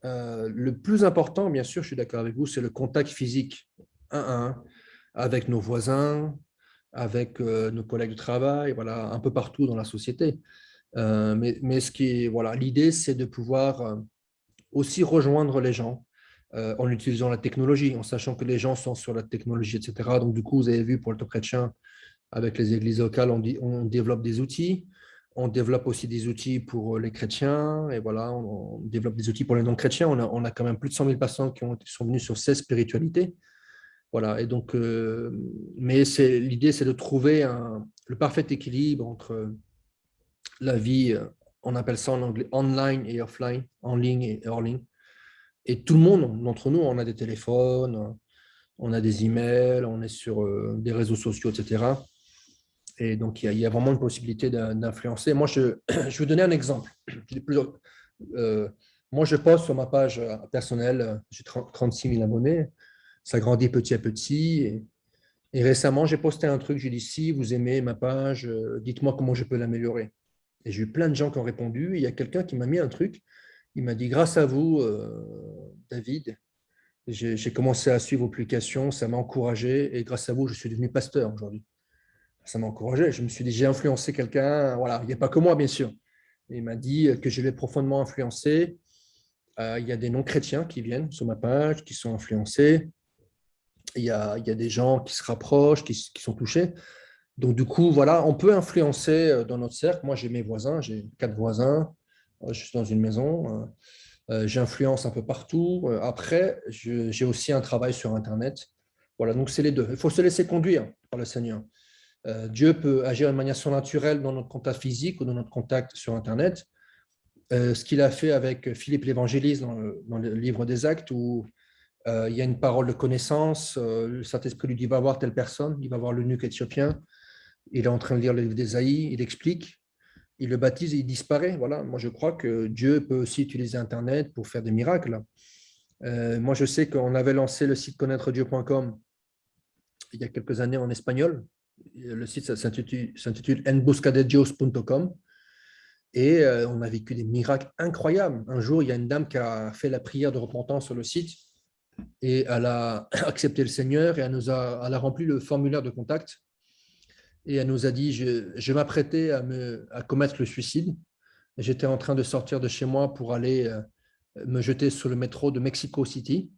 le plus important, bien sûr, je suis d'accord avec vous, c'est le contact physique, un à un, avec nos voisins, avec nos collègues de travail, voilà, un peu partout dans la société. Mais voilà, l'idée, c'est de pouvoir aussi rejoindre les gens en utilisant la technologie, en sachant que les gens sont sur la technologie, etc. Donc, du coup, vous avez vu pour le top chrétien, avec les églises locales, on développe des outils. On développe aussi des outils pour les chrétiens. Et voilà, on développe des outils pour les non-chrétiens. On a quand même plus de 100 000 personnes qui sont venues sur 16 spiritualités. Voilà, et donc, mais l'idée, c'est de trouver le parfait équilibre entre la vie, on appelle ça en anglais online et offline, en ligne et hors ligne. Et tout le monde, d'entre nous, on a des téléphones, on a des emails, on est sur des réseaux sociaux, etc. Et donc, il y a vraiment une possibilité d'influencer. Moi, je vais vous donner un exemple. Moi, je poste sur ma page personnelle, j'ai 36 000 abonnés, ça grandit petit à petit. Et récemment, j'ai posté un truc, j'ai dit, si vous aimez ma page, dites-moi comment je peux l'améliorer. Et j'ai eu plein de gens qui ont répondu. Il y a quelqu'un qui m'a mis un truc, il m'a dit, grâce à vous, David, j'ai commencé à suivre vos publications, ça m'a encouragé, et grâce à vous, je suis devenu pasteur aujourd'hui. Ça m'a encouragé. Je me suis dit, j'ai influencé quelqu'un. Voilà, il n'y a pas que moi, bien sûr. Il m'a dit que je l'ai profondément influencé. Il y a des non-chrétiens qui viennent sur ma page, qui sont influencés. Il y a des gens qui se rapprochent, qui sont touchés. Donc, du coup, voilà, on peut influencer dans notre cercle. Moi, j'ai mes voisins, j'ai 4 voisins. Je suis dans une maison. J'influence un peu partout. Après, j'ai aussi un travail sur Internet. Voilà, donc c'est les deux. Il faut se laisser conduire par le Seigneur. Dieu peut agir de manière surnaturelle dans notre contact physique ou dans notre contact sur Internet. Ce qu'il a fait avec Philippe l'évangéliste dans le livre des Actes, où il y a une parole de connaissance, le Saint-Esprit lui dit, va voir telle personne, il va voir l'eunuque éthiopien, il est en train de lire le livre d'Ésaïe, il explique, il le baptise et il disparaît. Voilà. Moi, je crois que Dieu peut aussi utiliser Internet pour faire des miracles. Moi, je sais qu'on avait lancé le site connaîtredieu.com il y a quelques années en espagnol. Le site s'intitule enbuscadedios.com et on a vécu des miracles incroyables. Un jour, il y a une dame qui a fait la prière de repentance sur le site et elle a accepté le Seigneur et elle a rempli le formulaire de contact et elle nous a dit, je m'apprêtais à commettre le suicide. J'étais en train de sortir de chez moi pour aller me jeter sur le métro de Mexico City.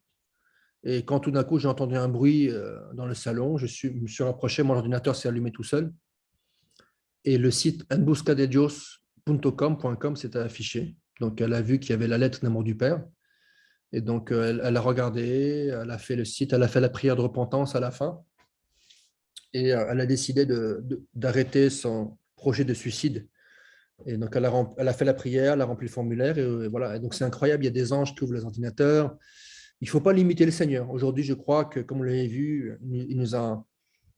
Et quand tout d'un coup, j'ai entendu un bruit dans le salon, me suis rapproché, mon ordinateur s'est allumé tout seul. Et le site enbuscadedios.com s'était affiché. Donc, elle a vu qu'il y avait la lettre d'amour du Père. Et donc, elle a regardé, elle a fait le site, elle a fait la prière de repentance à la fin. Et elle a décidé d'arrêter son projet de suicide. Et donc, elle a fait la prière, elle a rempli le formulaire. Et voilà. Et donc, c'est incroyable. Il y a des anges qui ouvrent les ordinateurs. Il ne faut pas limiter le Seigneur. Aujourd'hui, je crois que, comme vous l'avez vu, il nous a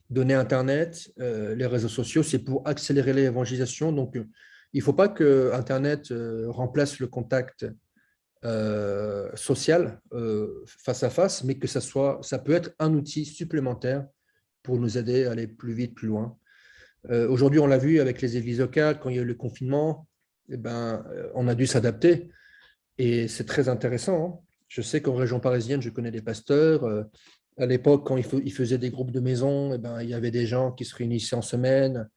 donné Internet, les réseaux sociaux, c'est pour accélérer l'évangélisation. Donc, il ne faut pas que Internet remplace le contact social face à face, mais que ça peut être un outil supplémentaire pour nous aider à aller plus vite, plus loin. Aujourd'hui, on l'a vu avec les églises locales, quand il y a eu le confinement, eh ben, on a dû s'adapter et c'est très intéressant. Hein. Je sais qu'en région parisienne, je connais des pasteurs. À l'époque, quand ils faisaient des groupes de maison, eh ben, il y avait des gens qui se réunissaient en semaine.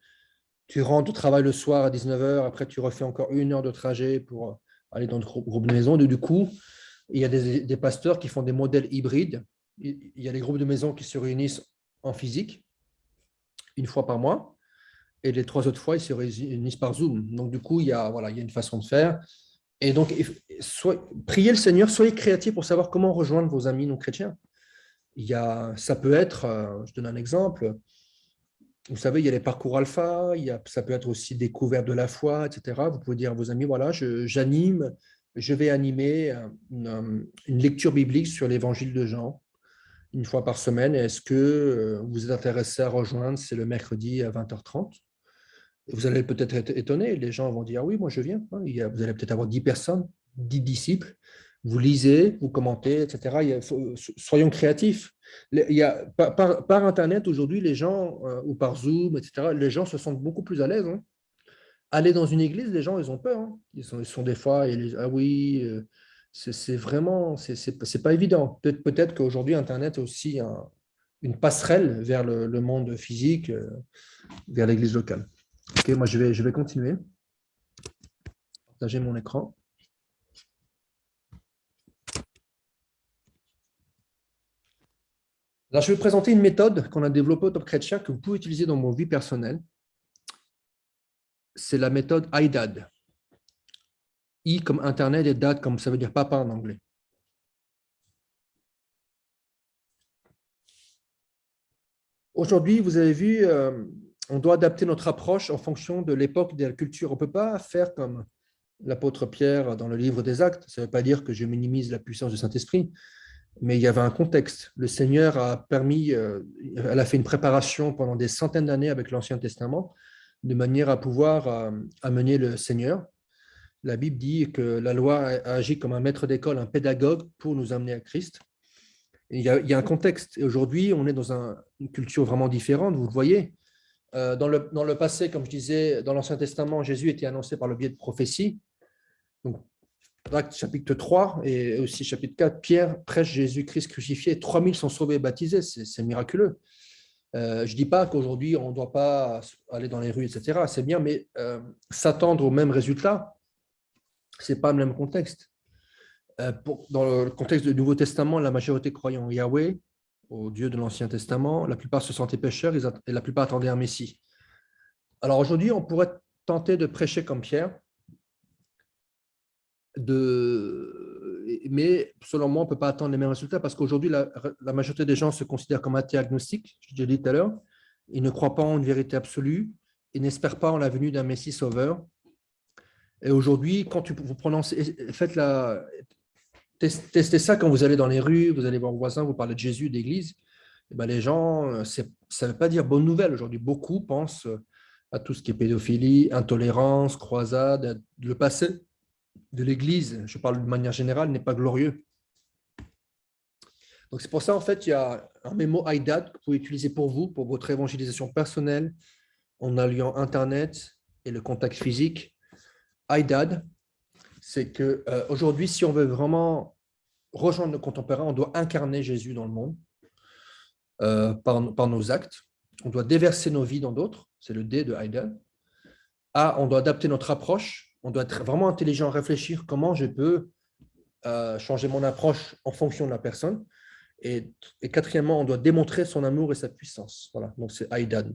Tu rentres au travail le soir à 19h, après tu refais encore 1 heure de trajet pour aller dans le groupe de maison. Du coup, il y a des pasteurs qui font des modèles hybrides. Il y a les groupes de maison qui se réunissent en physique, 1 fois par mois, et les 3 autres fois, ils se réunissent par Zoom. Donc, du coup, il y a une façon de faire. Et donc, priez le Seigneur, soyez créatifs pour savoir comment rejoindre vos amis non chrétiens. Ça peut être, je donne un exemple, vous savez, il y a les parcours alpha, ça peut être aussi découverte de la foi, etc. Vous pouvez dire à vos amis, voilà, je vais animer une lecture biblique sur l'évangile de Jean 1 fois par semaine. Est-ce que vous êtes intéressé à rejoindre? C'est le mercredi à 20h30. Vous allez peut-être être étonné, les gens vont dire, ah oui, moi je viens. Vous allez peut-être avoir 10 personnes, 10 disciples. Vous lisez, vous commentez, etc. Soyons créatifs. Par Internet, aujourd'hui, les gens, ou par Zoom, etc., les gens se sentent beaucoup plus à l'aise. Hein. Aller dans une église, les gens, ils ont peur. Hein. Ils sont des fois, ah oui, c'est vraiment, c'est pas évident. Peut-être qu'aujourd'hui, Internet est aussi une passerelle vers le monde physique, vers l'église locale. Ok, moi, je vais continuer. Partager mon écran. Alors, je vais vous présenter une méthode qu'on a développée au Top Chrétien que vous pouvez utiliser dans vos vies personnelles. C'est la méthode IDAD. I comme Internet et DAD comme ça veut dire papa en anglais. Aujourd'hui, vous avez vu, on doit adapter notre approche en fonction de l'époque, de la culture. On ne peut pas faire comme l'apôtre Pierre dans le livre des Actes. Ça ne veut pas dire que je minimise la puissance du Saint-Esprit. Mais il y avait un contexte. Le Seigneur a permis, elle a fait une préparation pendant des centaines d'années avec l'Ancien Testament, de manière à pouvoir amener le Seigneur. La Bible dit que la loi a agi comme un maître d'école, un pédagogue pour nous amener à Christ. Et il y a un contexte. Et aujourd'hui, on est dans une culture vraiment différente, vous le voyez. Dans le passé, comme je disais, dans l'Ancien Testament, Jésus était annoncé par le biais de prophéties. Donc, Actes chapitre 3 et aussi chapitre 4, Pierre prêche Jésus-Christ crucifié. 3000 sont sauvés et baptisés, c'est miraculeux. Je ne dis pas qu'aujourd'hui, on ne doit pas aller dans les rues, etc. C'est bien, mais s'attendre au même résultat, ce n'est pas le même contexte. Dans le contexte du Nouveau Testament, la majorité croyant en Yahweh, au Dieu de l'Ancien Testament, la plupart se sentaient pécheurs et la plupart attendaient un Messie. Alors aujourd'hui, on pourrait tenter de prêcher comme Pierre, mais selon moi, on ne peut pas attendre les mêmes résultats parce qu'aujourd'hui, la majorité des gens se considèrent comme athées agnostiques, je l'ai dit tout à l'heure. Ils ne croient pas en une vérité absolue, ils n'espèrent pas en la venue d'un Messie sauveur. Et aujourd'hui, quand vous prononcez, testez ça quand vous allez dans les rues, vous allez voir vos voisins, vous parlez de Jésus, d'église, et ben les gens, ça ne veut pas dire bonne nouvelle aujourd'hui. Beaucoup pensent à tout ce qui est pédophilie, intolérance, croisade, le passé de l'Église, je parle de manière générale, n'est pas glorieux. Donc c'est pour ça, en fait, il y a un mémo IDAD que vous pouvez utiliser pour vous, pour votre évangélisation personnelle, en alliant Internet et le contact physique. IDAD, c'est qu'aujourd'hui, si on veut vraiment rejoindre le contemporain, on doit incarner Jésus dans le monde par nos actes. On doit déverser nos vies dans d'autres, c'est le D de IDAD. A, on doit adapter notre approche. On doit être vraiment intelligent, réfléchir comment je peux changer mon approche en fonction de la personne. Et quatrièmement, on doit démontrer son amour et sa puissance. Voilà, donc c'est Aïdad.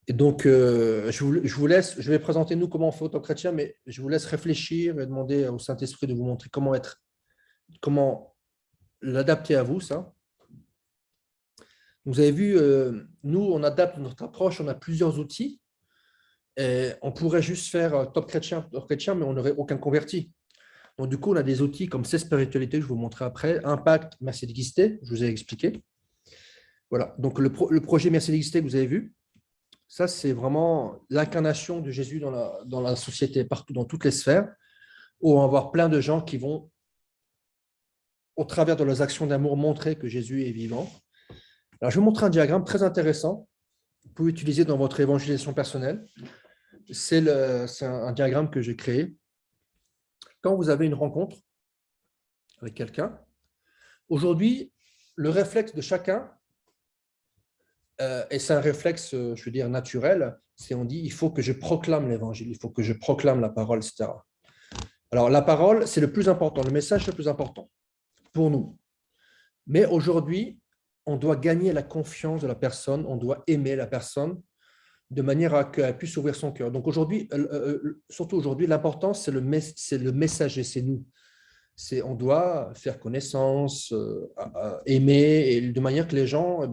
Et donc, je vous laisse, je vais présenter nous comment on fait autant chrétien, mais je vous laisse réfléchir et demander au Saint-Esprit de vous montrer comment l'adapter à vous, ça. Vous avez vu, nous, on adapte notre approche, on a plusieurs outils. Et on pourrait juste faire top chrétien, mais on n'aurait aucun converti. Donc, du coup, on a des outils comme ces spiritualités que je vais vous montrer après. Impact, Merci d'exister, je vous ai expliqué. Voilà, donc le projet Merci d'exister que vous avez vu, ça, c'est vraiment l'incarnation de Jésus dans la société, partout, dans toutes les sphères, où on va avoir plein de gens qui vont, au travers de leurs actions d'amour, montrer que Jésus est vivant. Alors, je vais vous montrer un diagramme très intéressant. Vous pouvez utiliser dans votre évangélisation personnelle. C'est un diagramme que j'ai créé. Quand vous avez une rencontre avec quelqu'un, aujourd'hui, le réflexe de chacun, et c'est un réflexe, je veux dire, naturel, c'est on dit, il faut que je proclame l'évangile, il faut que je proclame la parole, etc. Alors, la parole, c'est le plus important, le message, c'est le plus important pour nous. Mais aujourd'hui, on doit gagner la confiance de la personne, on doit aimer la personne de manière à qu'elle puisse ouvrir son cœur. Donc aujourd'hui, surtout aujourd'hui, l'important, c'est le messager, c'est nous. On doit faire connaissance, aimer, et de manière que les gens,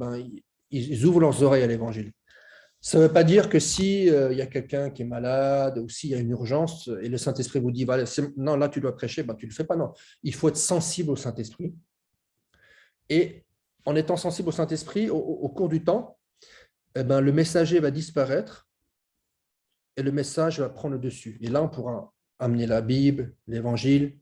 ils ouvrent leurs oreilles à l'évangile. Ça ne veut pas dire que s'il y a quelqu'un qui est malade ou s'il y a une urgence et le Saint-Esprit vous dit non, là tu dois prêcher, tu ne le fais pas. Non, il faut être sensible au Saint-Esprit. Et en étant sensible au Saint-Esprit, au cours du temps, le messager va disparaître et le message va prendre le dessus. Et là, on pourra amener la Bible, l'Évangile.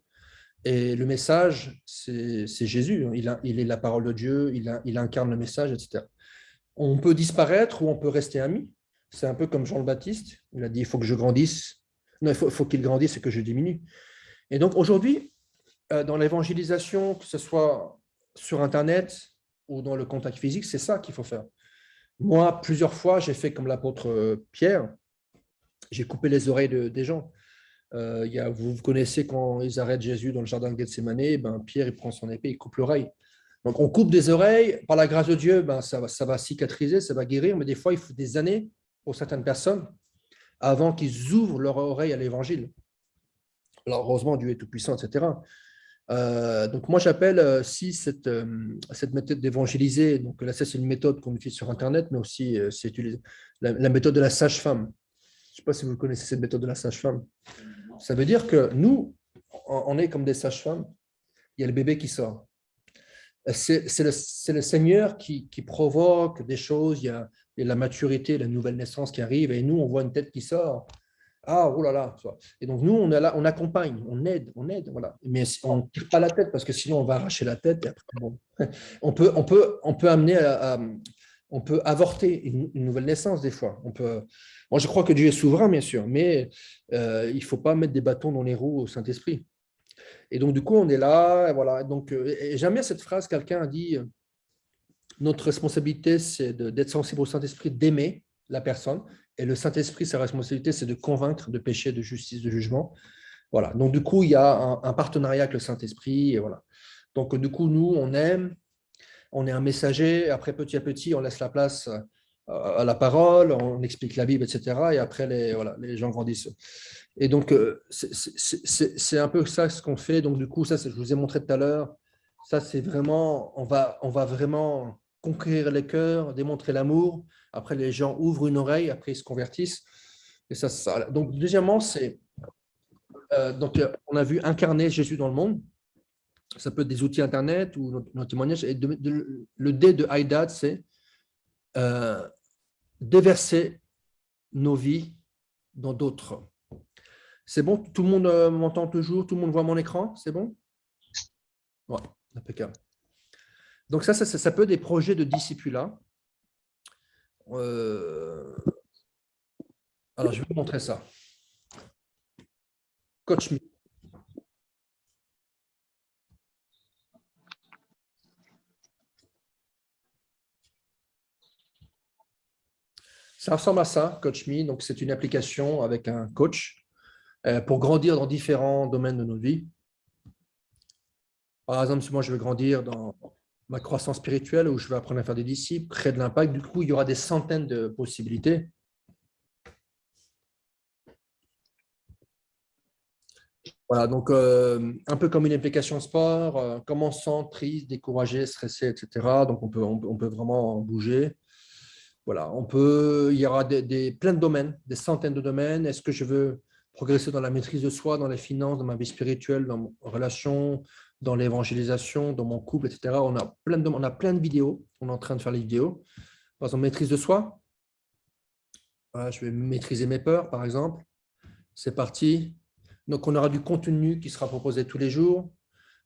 Et le message, c'est Jésus. Il est la parole de Dieu, il incarne le message, etc. On peut disparaître ou on peut rester amis. C'est un peu comme Jean le Baptiste. Il a dit, il faut que je grandisse. Non, il faut qu'il grandisse et que je diminue. Et donc, aujourd'hui, dans l'évangélisation, que ce soit sur Internet ou dans le contact physique, c'est ça qu'il faut faire. Moi, plusieurs fois, j'ai fait comme l'apôtre Pierre. J'ai coupé les oreilles des gens. Vous connaissez quand ils arrêtent Jésus dans le jardin de Gethsémanée, Pierre il prend son épée, il coupe l'oreille. Donc, on coupe des oreilles. Par la grâce de Dieu, ça va cicatriser, ça va guérir. Mais des fois, il faut des années pour certaines personnes avant qu'ils ouvrent leur oreille à l'évangile. Alors, heureusement, Dieu est tout-puissant, etc. Donc, moi, j'appelle cette méthode d'évangéliser. Donc, là, ça, c'est une méthode qu'on utilise sur Internet, mais aussi, c'est la méthode de la sage-femme. Je ne sais pas si vous connaissez cette méthode de la sage-femme. Ça veut dire que nous, on est comme des sages-femmes. Il y a le bébé qui sort. C'est le Seigneur qui provoque des choses. Il y a la maturité, la nouvelle naissance qui arrive. Et nous, on voit une tête qui sort. Ah, oh là là. Et donc, nous, on est là, on accompagne, on aide. Voilà. Mais on ne tire pas la tête parce que sinon, on va arracher la tête. Et après, bon. on peut amener on peut avorter une nouvelle naissance des fois. Moi, je crois que Dieu est souverain, bien sûr, mais il ne faut pas mettre des bâtons dans les roues au Saint-Esprit. Et donc, du coup, on est là. Et voilà. Donc, et j'aime bien cette phrase, quelqu'un a dit, notre responsabilité, c'est d'être sensible au Saint-Esprit, d'aimer la personne. Et le Saint-Esprit, sa responsabilité, c'est de convaincre de péché, de justice, de jugement. Voilà. Donc, du coup, il y a un partenariat avec le Saint-Esprit. Et voilà. Donc, du coup, nous, on aime. On est un messager, après petit à petit, on laisse la place à la parole, on explique la Bible, etc. Et après, les gens grandissent. Et donc, c'est un peu ça ce qu'on fait. Donc, du coup, ça, je vous ai montré tout à l'heure, ça, c'est vraiment, on va vraiment conquérir les cœurs, démontrer l'amour. Après, les gens ouvrent une oreille, après, ils se convertissent. Et ça. Donc, deuxièmement, on a vu incarner Jésus dans le monde. Ça peut être des outils Internet ou nos témoignages. Et le D de Aïdad, c'est déverser nos vies dans d'autres. C'est bon? Tout le monde m'entend toujours? Tout le monde voit mon écran? C'est bon? Ouais, impeccable. Donc ça peut être des projets de discipulat. Alors, je vais vous montrer ça. Coach Me. Ça ressemble à ça, Coach Me. Donc, c'est une application avec un coach pour grandir dans différents domaines de notre vie. Par exemple, si moi, je veux grandir dans ma croissance spirituelle, où je vais apprendre à faire des disciples, créer de l'impact. Du coup, il y aura des centaines de possibilités. Voilà, donc un peu comme une application sport, comment on se sent triste, découragé, stressé, etc. Donc, on peut vraiment bouger. Voilà, il y aura plein de domaines, des centaines de domaines. Est-ce que je veux progresser dans la maîtrise de soi, dans les finances, dans ma vie spirituelle, dans mes relations, dans l'évangélisation, dans mon couple, etc. On a plein de vidéos. On est en train de faire les vidéos. Par exemple, maîtrise de soi. Voilà, je vais maîtriser mes peurs, par exemple. C'est parti. Donc, on aura du contenu qui sera proposé tous les jours.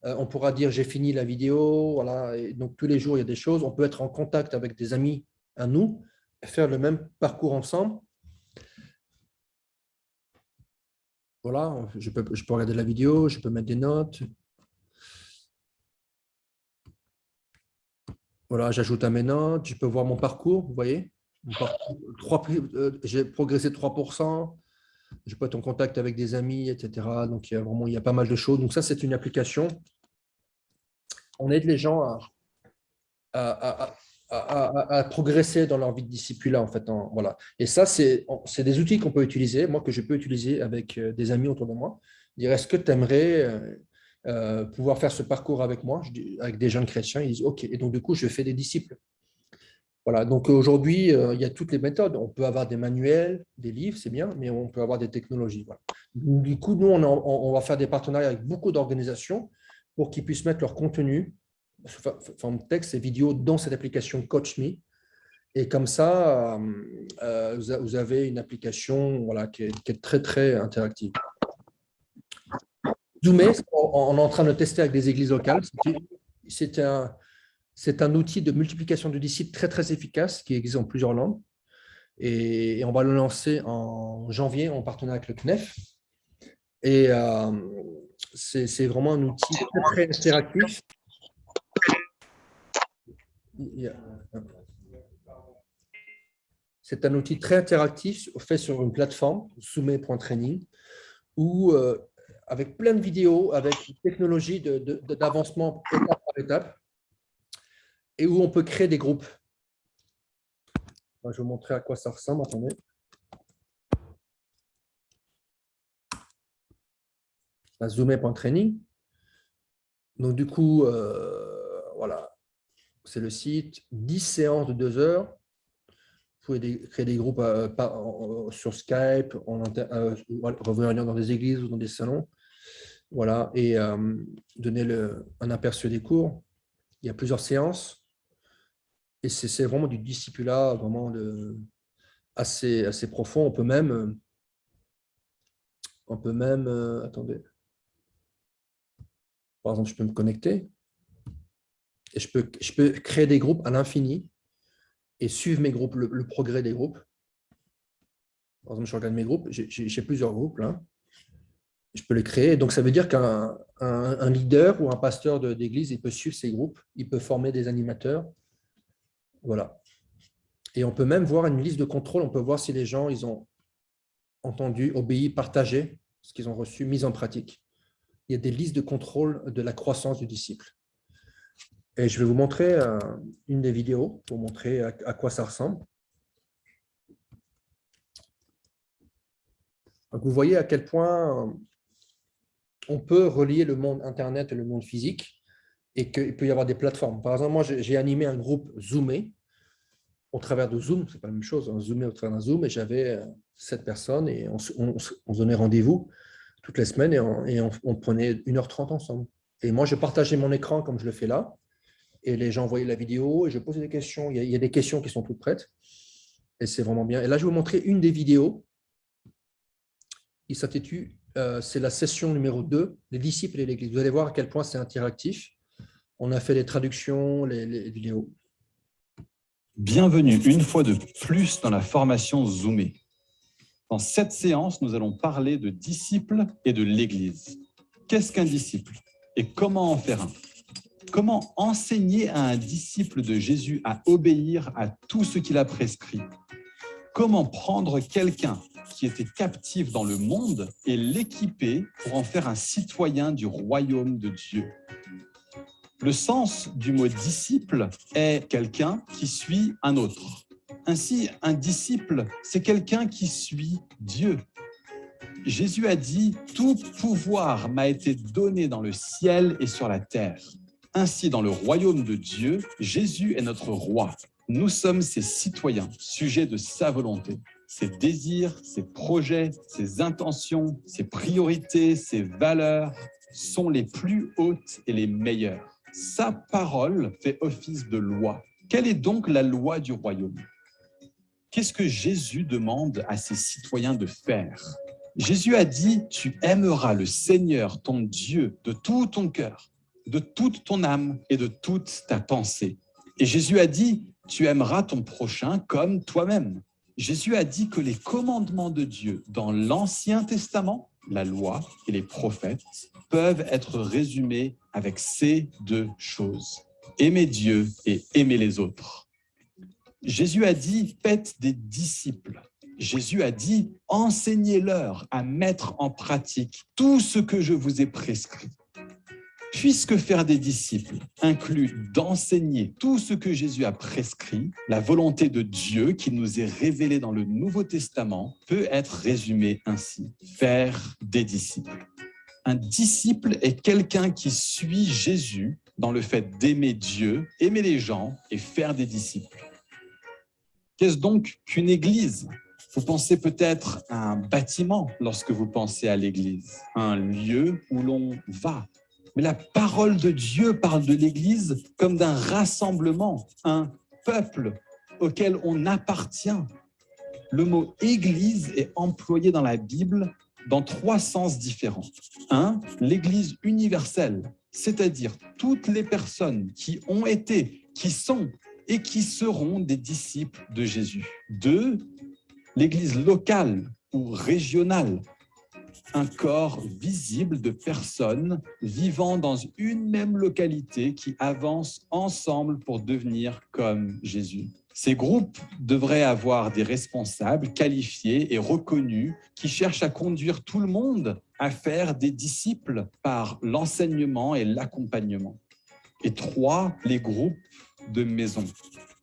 On pourra dire j'ai fini la vidéo. Voilà. Et donc, tous les jours, il y a des choses. On peut être en contact avec des amis à nous, faire le même parcours ensemble. Voilà, je peux regarder la vidéo, je peux mettre des notes. Voilà, j'ajoute à mes notes, je peux voir mon parcours, vous voyez. J'ai progressé de 3%. Je peux être en contact avec des amis, etc. Donc, il y a pas mal de choses. Donc, ça, c'est une application. On aide les gens à progresser dans leur vie de disciple, en fait. Voilà. Et ça, c'est des outils qu'on peut utiliser, moi, que je peux utiliser avec des amis autour de moi. Dire, est-ce que tu aimerais pouvoir faire ce parcours avec moi, avec des jeunes chrétiens? Ils disent, OK. Et donc, du coup, je fais des disciples. Voilà, donc aujourd'hui, il y a toutes les méthodes. On peut avoir des manuels, des livres, c'est bien, mais on peut avoir des technologies. Voilà. Du coup, nous, on va faire des partenariats avec beaucoup d'organisations pour qu'ils puissent mettre leur contenu sous forme de texte et vidéo dans cette application CoachMe. Et comme ça, vous avez une application voilà, qui est très, très interactive. Zoomé, on est en train de tester avec des églises locales. C'est un outil de multiplication de disciples très, très efficace qui existe en plusieurs langues. Et on va le lancer en janvier en partenariat avec le CNEF. Et c'est vraiment un outil très, très interactif. C'est un outil très interactif fait sur une plateforme, Zoomé.training, où avec plein de vidéos, avec une technologie d'avancement étape par étape, et où on peut créer des groupes. Je vais vous montrer à quoi ça ressemble. Attendez. Zoomé.training. Donc, du coup, voilà, c'est le site. 10 séances de 2 heures. Vous pouvez créer des groupes sur Skype, revenir dans des églises ou dans des salons. Voilà, et donner un aperçu des cours. Il y a plusieurs séances. Et c'est vraiment du discipulat vraiment assez profond. On peut même attendez. Par exemple, je peux me connecter et je peux créer des groupes à l'infini et suivre mes groupes, le progrès des groupes. Par exemple, je regarde mes groupes, j'ai plusieurs groupes là. Je peux les créer. Donc, ça veut dire qu'un leader ou un pasteur d'église, il peut suivre ces groupes, il peut former des animateurs. Voilà. Et on peut même voir une liste de contrôle. On peut voir si les gens ils ont entendu, obéi, partagé ce qu'ils ont reçu, mis en pratique. Il y a des listes de contrôle de la croissance du disciple. Et je vais vous montrer une des vidéos pour montrer à quoi ça ressemble. Donc, vous voyez à quel point on peut relier le monde Internet et le monde physique et qu'il peut y avoir des plateformes. Par exemple, moi, j'ai animé un groupe Zoomé au travers de Zoom. Ce n'est pas la même chose, hein, Zoomé au travers d'un Zoom. Et j'avais 7 personnes et on se donnait rendez-vous toutes les semaines et on prenait 1h30 ensemble. Et moi, je partageais mon écran comme je le fais là. Et les gens voyaient la vidéo et je posais des questions. Il y a des questions qui sont toutes prêtes. Et c'est vraiment bien. Et là, je vais vous montrer une des vidéos. Il s'intitule, c'est la session numéro 2, les disciples et l'Église. Vous allez voir à quel point c'est interactif. On a fait les traductions, les vidéos. Bienvenue une fois de plus dans la formation Zoomé. Dans cette séance, nous allons parler de disciples et de l'Église. Qu'est-ce qu'un disciple et comment en faire un? Comment enseigner à un disciple de Jésus à obéir à tout ce qu'il a prescrit? Comment prendre quelqu'un qui était captif dans le monde et l'équiper pour en faire un citoyen du royaume de Dieu? Le sens du mot disciple est quelqu'un qui suit un autre. Ainsi, un disciple, c'est quelqu'un qui suit Dieu. Jésus a dit « Tout pouvoir m'a été donné dans le ciel et sur la terre ». Ainsi, dans le royaume de Dieu, Jésus est notre roi. Nous sommes ses citoyens, sujets de sa volonté. Ses désirs, ses projets, ses intentions, ses priorités, ses valeurs sont les plus hautes et les meilleures. Sa parole fait office de loi. Quelle est donc la loi du royaume? Qu'est-ce que Jésus demande à ses citoyens de faire? Jésus a dit « Tu aimeras le Seigneur, ton Dieu, de tout ton cœur, de toute ton âme et de toute ta pensée. » Et Jésus a dit « Tu aimeras ton prochain comme toi-même. » Jésus a dit que les commandements de Dieu dans l'Ancien Testament, la loi et les prophètes, peuvent être résumés avec ces deux choses. Aimer Dieu et aimer les autres. Jésus a dit « Faites des disciples ». Jésus a dit « Enseignez-leur à mettre en pratique tout ce que je vous ai prescrit ». Puisque faire des disciples inclut d'enseigner tout ce que Jésus a prescrit, la volonté de Dieu qui nous est révélée dans le Nouveau Testament peut être résumée ainsi, faire des disciples. Un disciple est quelqu'un qui suit Jésus dans le fait d'aimer Dieu, aimer les gens et faire des disciples. Qu'est-ce donc qu'une église ? Vous pensez peut-être à un bâtiment lorsque vous pensez à l'église, un lieu où l'on va. Mais la parole de Dieu parle de l'Église comme d'un rassemblement, un peuple auquel on appartient. Le mot « Église » est employé dans la Bible dans 3 sens différents. 1. L'Église universelle, c'est-à-dire toutes les personnes qui ont été, qui sont et qui seront des disciples de Jésus. 2. L'Église locale ou régionale, un corps visible de personnes vivant dans une même localité qui avancent ensemble pour devenir comme Jésus. Ces groupes devraient avoir des responsables qualifiés et reconnus qui cherchent à conduire tout le monde à faire des disciples par l'enseignement et l'accompagnement. Et 3, les groupes de maison.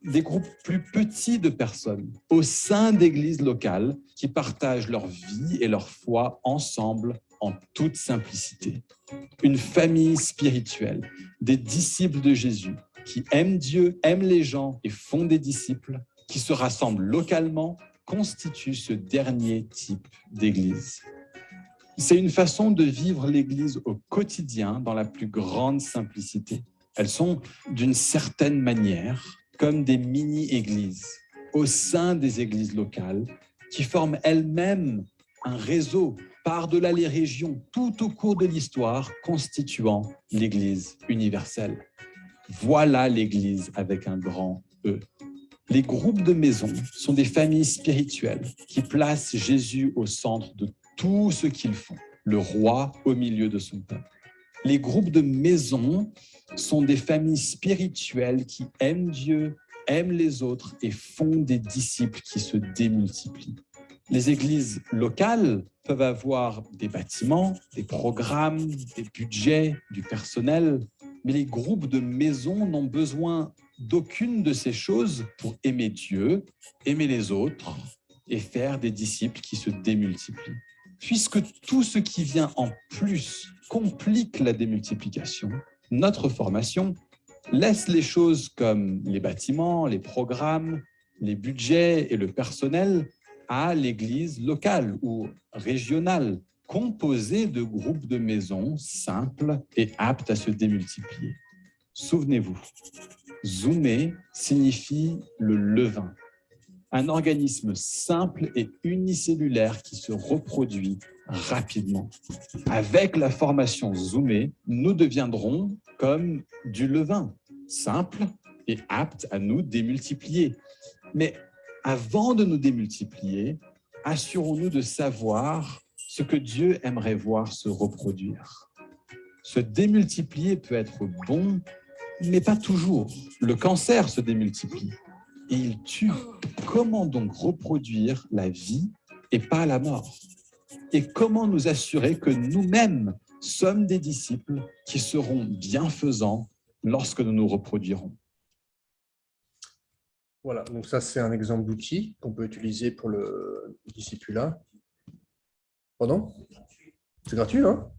Des groupes plus petits de personnes au sein d'églises locales qui partagent leur vie et leur foi ensemble en toute simplicité. Une famille spirituelle, des disciples de Jésus qui aiment Dieu, aiment les gens et font des disciples, qui se rassemblent localement, constituent ce dernier type d'église. C'est une façon de vivre l'église au quotidien dans la plus grande simplicité. Elles sont d'une certaine manière comme des mini-églises au sein des églises locales qui forment elles-mêmes un réseau par-delà les régions tout au cours de l'histoire constituant l'Église universelle. Voilà l'Église avec un grand E. Les groupes de maison sont des familles spirituelles qui placent Jésus au centre de tout ce qu'ils font, le roi au milieu de son peuple. Les groupes de maison sont des familles spirituelles qui aiment Dieu, aiment les autres et font des disciples qui se démultiplient. Les églises locales peuvent avoir des bâtiments, des programmes, des budgets, du personnel, mais les groupes de maison n'ont besoin d'aucune de ces choses pour aimer Dieu, aimer les autres et faire des disciples qui se démultiplient. Puisque tout ce qui vient en plus complique la démultiplication, notre formation laisse les choses comme les bâtiments, les programmes, les budgets et le personnel à l'église locale ou régionale, composée de groupes de maisons simples et aptes à se démultiplier. Souvenez-vous, zoomer signifie le levain, un organisme simple et unicellulaire qui se reproduit rapidement. Avec la formation Zoomer, nous deviendrons comme du levain, simple et apte à nous démultiplier. Mais avant de nous démultiplier, assurons-nous de savoir ce que Dieu aimerait voir se reproduire. Se démultiplier peut être bon, mais pas toujours. Le cancer se démultiplie et il tue. Comment donc reproduire la vie et pas la mort? Et comment nous assurer que nous-mêmes sommes des disciples qui seront bienfaisants lorsque nous nous reproduirons. Voilà, donc ça, c'est un exemple d'outil qu'on peut utiliser pour le discipulat. Pardon? C'est gratuit, hein?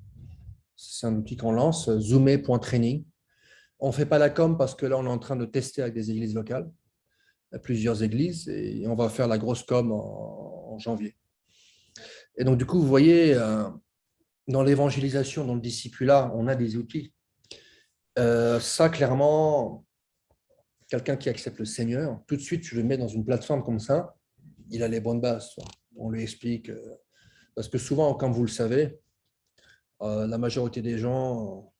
C'est un outil qu'on lance, zoomer.training. On ne fait pas la com parce que là, on est en train de tester avec des églises locales, plusieurs églises, et on va faire la grosse com en janvier. Et donc, du coup, vous voyez, dans l'évangélisation, dans le discipulat, on a des outils. Ça, clairement, quelqu'un qui accepte le Seigneur, tout de suite, tu le mets dans une plateforme comme ça, il a les bonnes bases. On lui explique. Parce que souvent, comme vous le savez, la majorité des gens,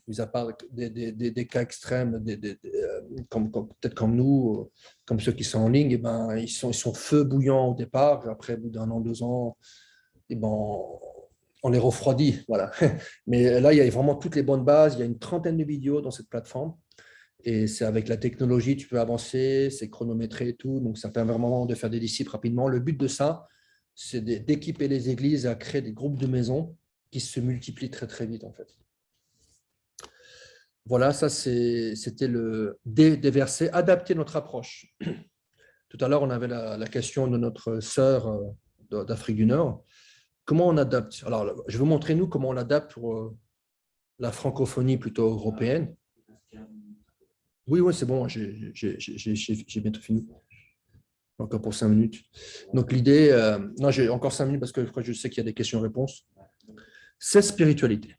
mis à part des cas extrêmes, peut-être comme nous, comme ceux qui sont en ligne, eh ben, ils sont feu bouillant au départ. Après, au bout d'un an, 2 ans, eh ben, on les refroidit. Voilà. Mais là, il y a vraiment toutes les bonnes bases. Il y a une 30aine de vidéos dans cette plateforme. Et c'est avec la technologie, tu peux avancer, c'est chronométré et tout. Donc, ça permet vraiment de faire des disciples rapidement. Le but de ça, c'est d'équiper les églises à créer des groupes de maisons qui se multiplient très, très vite, en fait. Voilà, ça, c'était des versets. Adapter notre approche. Tout à l'heure, on avait la question de notre sœur d'Afrique du Nord. Comment on adapte? Alors, je vais vous montrer, nous, comment on adapte pour la francophonie plutôt européenne. Oui, c'est bon, j'ai bientôt fini. Encore pour 5 minutes. Donc, l'idée, non, j'ai encore 5 minutes parce que je sais qu'il y a des questions-réponses. C'est spiritualité.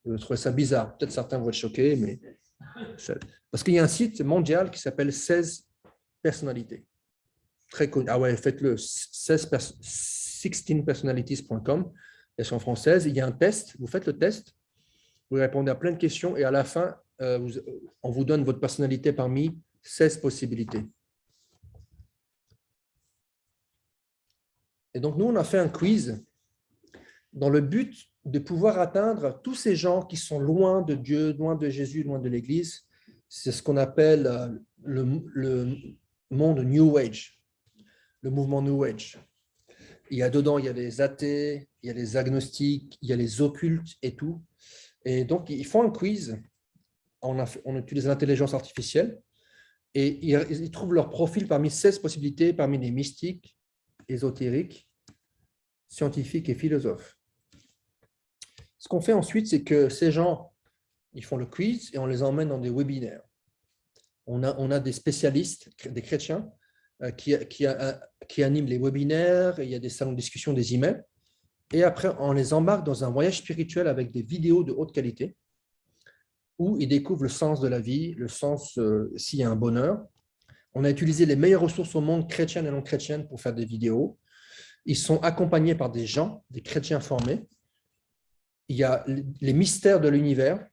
Je trouvais ça bizarre. Peut-être certains vont être choqués, mais parce qu'il y a un site mondial qui s'appelle 16 personnalités. Très connu. Ah ouais, faites-le. 16personalities.com. Version française. Il y a un test. Vous faites le test. Vous répondez à plein de questions et à la fin, on vous donne votre personnalité parmi 16 possibilités. Et donc, nous, on a fait un quiz dans le but de pouvoir atteindre tous ces gens qui sont loin de Dieu, loin de Jésus, loin de l'Église. C'est ce qu'on appelle le monde New Age, le mouvement New Age. Il y a dedans, il y a les athées, il y a les agnostiques, il y a les occultes et tout. Et donc, ils font un quiz. On utilise l'intelligence artificielle et ils trouvent leur profil parmi 16 possibilités, parmi les mystiques, ésotériques, scientifiques et philosophes. Ce qu'on fait ensuite, c'est que ces gens, ils font le quiz et on les emmène dans des webinaires. On a des spécialistes, des chrétiens, qui animent les webinaires, il y a des salons de discussion, des emails. Et après, on les embarque dans un voyage spirituel avec des vidéos de haute qualité où ils découvrent le sens de la vie, le sens s'il y a un bonheur. On a utilisé les meilleures ressources au monde, chrétiennes et non chrétiennes, pour faire des vidéos. Ils sont accompagnés par des gens, des chrétiens formés. Il y a les mystères de l'univers.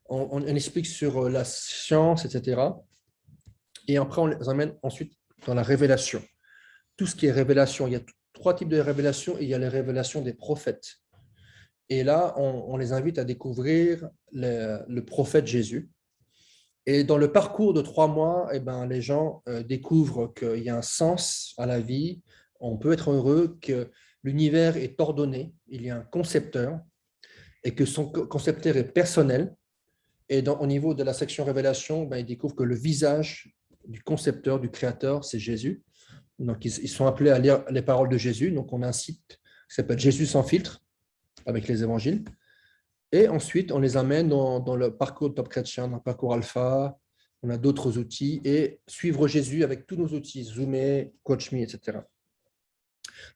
On explique sur la science, etc. Et après, on les emmène ensuite dans la révélation. Tout ce qui est révélation, il y a 3 types de révélations. Il y a les révélations des prophètes. Et là, on les invite à découvrir le prophète Jésus. Et dans le parcours de 3 mois, eh ben, les gens découvrent qu'il y a un sens à la vie. On peut être heureux, que l'univers est ordonné, il y a un concepteur et que son concepteur est personnel. Et au niveau de la section révélation, ben, ils découvrent que le visage du concepteur, du créateur, c'est Jésus. Donc, ils sont appelés à lire les paroles de Jésus. Donc, on a un site qui s'appelle Jésus sans filtre, avec les évangiles. Et ensuite, on les amène dans le parcours Top Chrétien, dans le parcours Alpha. On a d'autres outils et suivre Jésus avec tous nos outils, Zoomer, CoachMe, etc.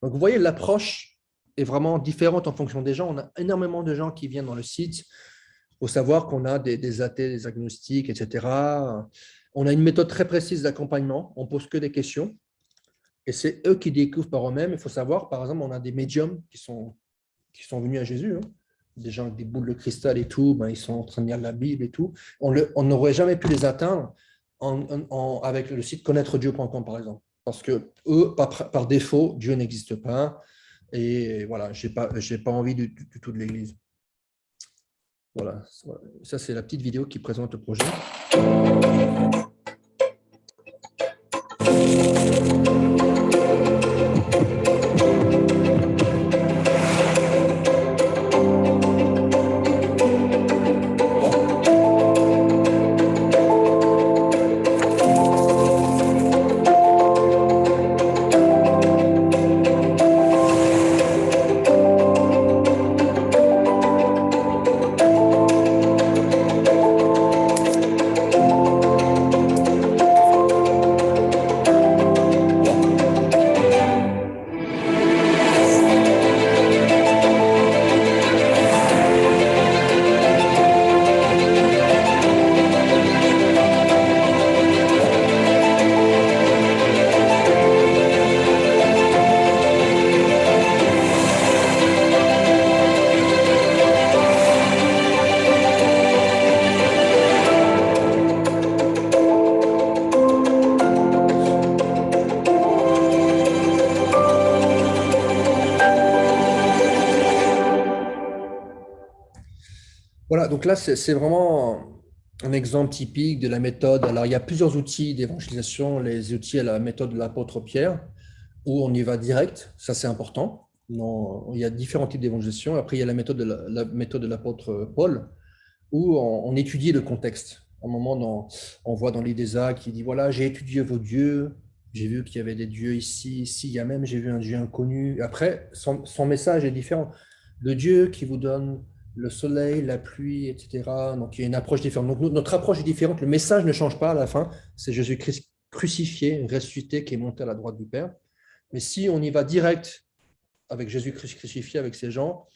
Donc, vous voyez, l'approche est vraiment différente en fonction des gens. On a énormément de gens qui viennent dans le site. Il faut savoir qu'on a des athées, des agnostiques, etc. On a une méthode très précise d'accompagnement. On ne pose que des questions. Et c'est eux qui découvrent par eux-mêmes. Il faut savoir, par exemple, on a des médiums qui sont venus à Jésus. Des gens avec des boules de cristal et tout, ben, ils sont en train de lire la Bible et tout. On n'aurait jamais pu les atteindre avec le site connaîtredieu.com, par exemple. Parce que eux, par défaut, Dieu n'existe pas. Et voilà, je n'ai pas envie du tout de l'Église. Voilà, ça c'est la petite vidéo qui présente le projet. Voilà, donc là, c'est vraiment un exemple typique de la méthode. Alors, il y a plusieurs outils d'évangélisation, les outils à la méthode de l'apôtre Pierre, où on y va direct, ça c'est important. Non, il y a différents types d'évangélisation. Après, il y a la méthode de l'apôtre Paul, où on étudie le contexte. À un moment, on voit dans l'Île des Actes, il dit, voilà, j'ai étudié vos dieux, j'ai vu qu'il y avait des dieux ici, ici, il y a même, j'ai vu un dieu inconnu. Après, son message est différent. Le Dieu qui vous donne le soleil, la pluie, etc. Donc, il y a une approche différente. Donc, notre approche est différente. Le message ne change pas à la fin. C'est Jésus-Christ crucifié, ressuscité, qui est monté à la droite du Père. Mais si on y va direct avec Jésus-Christ crucifié, avec ces gens,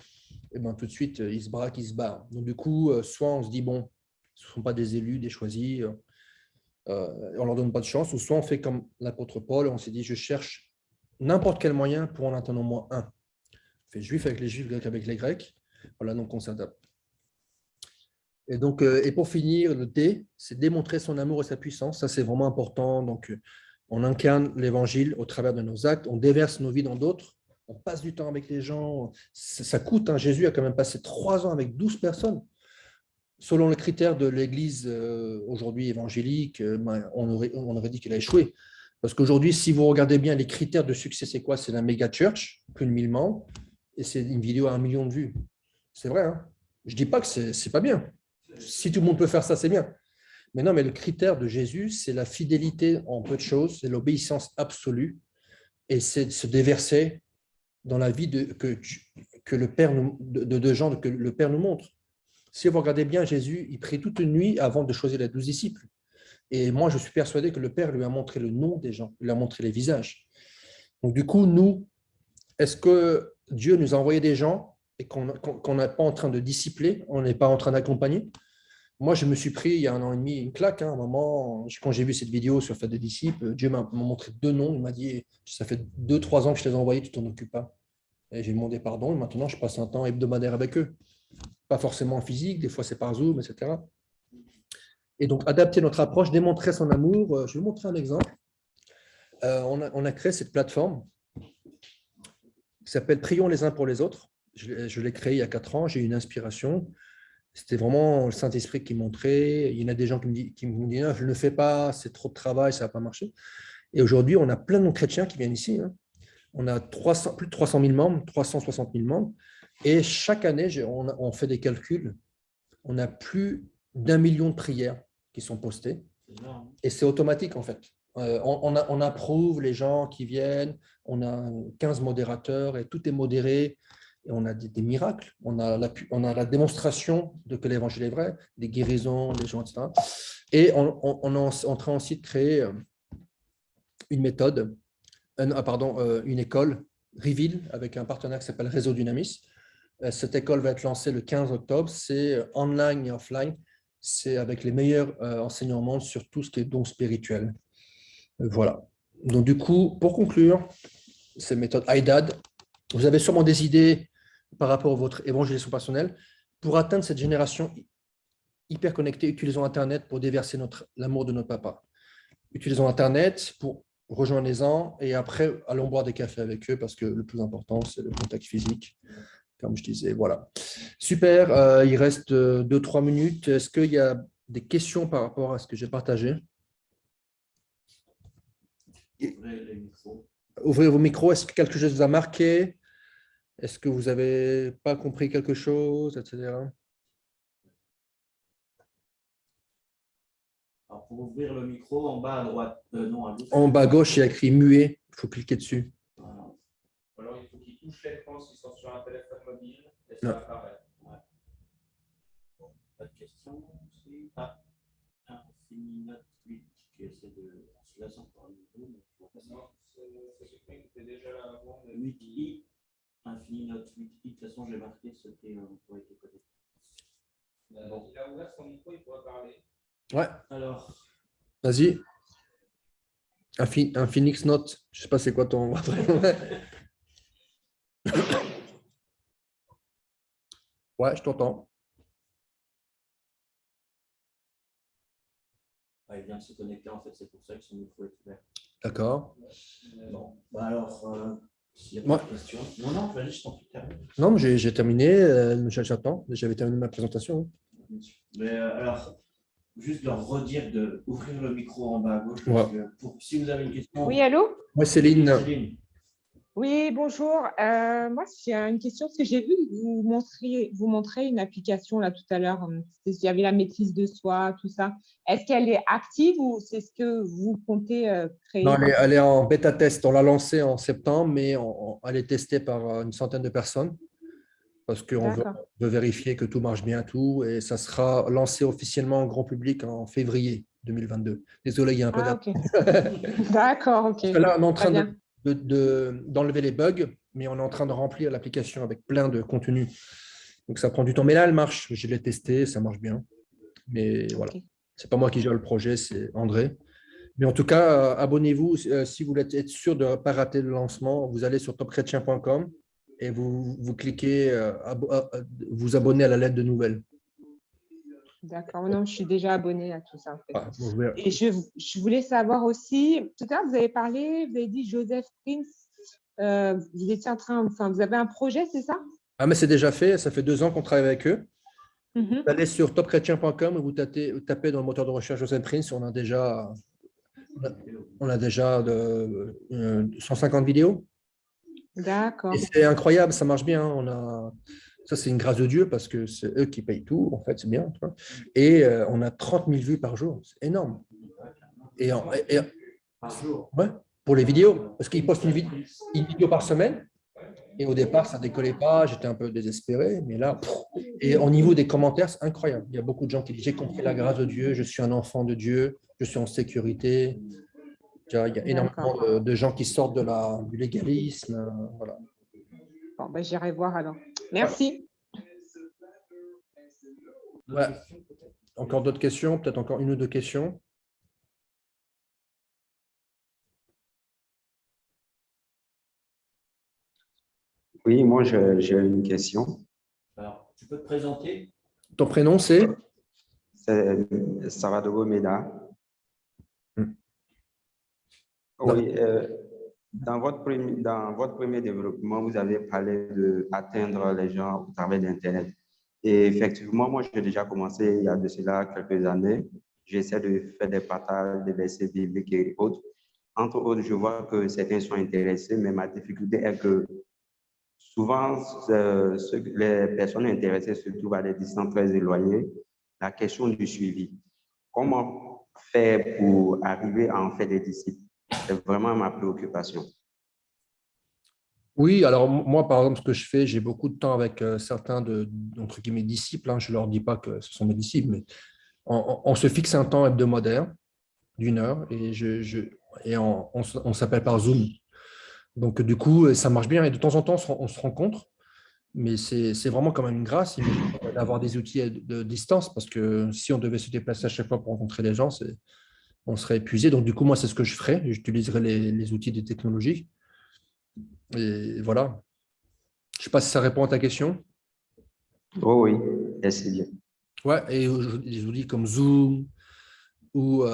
et ben, tout de suite, ils se braquent, ils se barrent. Donc, du coup, soit on se dit, bon, ce ne sont pas des élus, des choisis, on ne leur donne pas de chance, ou soit on fait comme l'apôtre Paul, on s'est dit, je cherche n'importe quel moyen pour en atteindre au moins un. On fait juif avec les juifs, grec avec les grecs. Voilà, donc on s'adapte. Et donc, et pour finir, le D, c'est démontrer son amour et sa puissance. Ça, c'est vraiment important. Donc, on incarne l'évangile au travers de nos actes, on déverse nos vies dans d'autres, on passe du temps avec les gens. Ça coûte, hein. Jésus a quand même passé 3 ans avec 12 personnes. Selon les critères de l'Église aujourd'hui évangélique, on aurait dit qu'il a échoué. Parce qu'aujourd'hui, si vous regardez bien les critères de succès, c'est quoi? C'est la méga church, plus de 1000 membres, et c'est une vidéo à 1 million de vues. C'est vrai, hein? Je ne dis pas que c'est pas bien. Si tout le monde peut faire ça, c'est bien. Mais non, mais le critère de Jésus, c'est la fidélité en peu de choses, c'est l'obéissance absolue, et c'est de se déverser dans la vie que le Père de gens que le Père nous montre. Si vous regardez bien, Jésus, il prie toute une nuit avant de choisir les 12 disciples. Et moi, je suis persuadé que le Père lui a montré le nom des gens, lui a montré les visages. Donc, du coup, nous, est-ce que Dieu nous a envoyé des gens et qu'on n'est pas en train de discipler, on n'est pas en train d'accompagner? Moi, je me suis pris, il y a 1 an et demi, une claque. À un moment, quand j'ai vu cette vidéo sur Fête des disciples, Dieu m'a montré 2 noms. Il m'a dit, ça fait 2-3 ans que je te les ai envoyés, tu t'en occupes pas. Et j'ai demandé pardon, et maintenant, je passe un temps hebdomadaire avec eux. Pas forcément en physique, des fois c'est par Zoom, etc. Et donc, adapter notre approche, démontrer son amour. Je vais vous montrer un exemple. On a créé cette plateforme qui s'appelle Prions les uns pour les autres. Je l'ai créée il y a 4 ans, j'ai eu une inspiration. C'était vraiment le Saint-Esprit qui montrait. Il y en a des gens qui me disent, non, je ne le fais pas, c'est trop de travail, ça ne va pas marcher. Et aujourd'hui, on a plein de non-chrétiens qui viennent ici. Hein. On a plus de 300 000 membres, 360 000 membres. Et chaque année, on fait des calculs. On a plus d'1 million de prières qui sont postées. Et c'est automatique, en fait. On approuve les gens qui viennent. On a 15 modérateurs et tout est modéré. Et on a des miracles. On a la démonstration de que l'évangile est vrai, des guérisons, des gens, etc. Et on est en train aussi de créer une méthode, une école, Reveal, avec un partenaire qui s'appelle Réseau Dynamis. Cette école va être lancée le 15 octobre. C'est online et offline. C'est avec les meilleurs enseignants au monde sur tout ce qui est don spirituel. Voilà. Donc, du coup, pour conclure, c'est la méthode IDAD. Vous avez sûrement des idées par rapport à votre évangélisation personnelle. Pour atteindre cette génération hyper connectée, utilisons Internet pour déverser l'amour de notre papa. Utilisons Internet pour rejoindre les gens et après, allons boire des cafés avec eux parce que le plus important, c'est le contact physique. Comme je disais, voilà. Super, il reste 2-3 minutes. Est-ce qu'il y a des questions par rapport à ce que j'ai partagé? Ouvrez vos micros. Est-ce que quelque chose vous a marqué? Est-ce que vous n'avez pas compris quelque chose, etc. Alors, pour ouvrir le micro, en bas à droite, non, à gauche. En bas à gauche, il y a écrit muet. Il faut cliquer dessus. Voilà. Alors, il faut qu'ils touchent l'écran s'ils sont sur un téléphone mobile et ça apparaît. Ouais. Bon, pas de questions. Infini Note 8 qui essaie de. Celui-là, c'est encore un nouveau. Non, c'est quelqu'un qui était déjà là avant. 8i. Infini Note 8i. De toute façon, j'ai marqué ce qui pourrait être codé. Bon. Il a ouvert son micro, il pourra parler. Ouais. Alors. Vas-y. Un Phoenix Note. Je ne sais pas c'est quoi ton. Ouais, je t'entends. Il vient de se connecter, en fait, c'est pour ça que son micro est ouvert. D'accord. Bon, bah alors, s'il n'y a Ouais. pas de questions. Non, vas-y, je t'en prie. Non, mais j'ai terminé. J'attends. J'avais terminé ma présentation. bien sûr. Mais alors, juste leur redire d'ouvrir le micro en bas à gauche. Ouais. Parce que si vous avez une question. Oui, allô? Moi, Céline. Céline. Oui, bonjour. Moi, j'ai une question parce que j'ai vu que vous montrez une application là tout à l'heure. Il y avait la maîtrise de soi, tout ça. Est-ce qu'elle est active ou c'est ce que vous comptez créer? Non, elle est en bêta test. On l'a lancée en septembre, mais elle est testée par une centaine de personnes parce qu'on veut D'accord. vérifier que tout marche bien, tout. Et ça sera lancé officiellement en grand public en février 2022. Désolé, il y a un peu Ah, d'attente. ok. D'accord, ok. Parce que là, on est en Très train bien. d'enlever les bugs, mais on est en train de remplir l'application avec plein de contenu. Donc, ça prend du temps. Mais là, elle marche. Je l'ai testé, ça marche bien. Mais voilà, Ok. c'est pas moi qui gère le projet, c'est André. Mais en tout cas, abonnez-vous. Si vous voulez être sûr de ne pas rater le lancement, vous allez sur topchrétien.com et vous cliquez vous abonner à la lettre de nouvelles. D'accord. Non, je suis déjà abonnée à tout ça. En fait. Voilà, vous verrez. Et je voulais savoir aussi, tout à l'heure, vous avez dit Joseph Prince, vous étiez vous avez un projet, c'est ça? Ah, mais c'est déjà fait. Ça fait 2 ans qu'on travaille avec eux. Mhm. Vous allez sur topchrétien.com et vous tapez dans le moteur de recherche Joseph Prince. On a déjà 150 vidéos. D'accord. Et c'est incroyable, ça marche bien. Ça, c'est une grâce de Dieu parce que c'est eux qui payent tout. En fait, c'est bien. Tu vois. Et on a 30 000 vues par jour. C'est énorme. Par jour. Ouais, pour les vidéos. Parce qu'ils postent une vidéo par semaine. Et au départ, ça ne décollait pas. J'étais un peu désespéré. Mais là, et au niveau des commentaires, c'est incroyable. Il y a beaucoup de gens qui disent j'ai compris la grâce de Dieu, je suis un enfant de Dieu, je suis en sécurité. Il y a énormément de gens qui sortent du légalisme. Voilà. Bon, ben, j'irai voir alors. Merci. Ouais. Encore d'autres questions? Peut-être encore une ou deux questions? Oui, moi, j'ai une question. Alors, tu peux te présenter? Ton prénom, c'est? C'est Salvador Meda. Hmm. Oui, dans votre premier développement, vous avez parlé d'atteindre les gens au travers d'Internet. Et effectivement, moi, j'ai déjà commencé il y a de cela quelques années. J'essaie de faire des partages des versets bibliques et autres. Entre autres, je vois que certains sont intéressés, mais ma difficulté est que souvent, les personnes intéressées se trouvent à des distances très éloignées. La question du suivi. Comment faire pour arriver à en faire des disciples? C'est vraiment ma préoccupation. Oui, alors moi, par exemple, ce que je fais, j'ai beaucoup de temps avec certains d'entre guillemets disciples. Hein. Je ne leur dis pas que ce sont mes disciples, mais on se fixe un temps hebdomadaire d'1 heure et on s'appelle par Zoom. Donc, du coup, ça marche bien et de temps en temps, on se rencontre. Mais c'est vraiment quand même une grâce d'avoir des outils de distance parce que si on devait se déplacer à chaque fois pour rencontrer des gens, on serait épuisé. Donc, du coup, moi, c'est ce que je ferais. J'utiliserai les outils des technologies. Et voilà. Je ne sais pas si ça répond à ta question. Oh oui, merci bien. Ouais, et des outils comme Zoom ou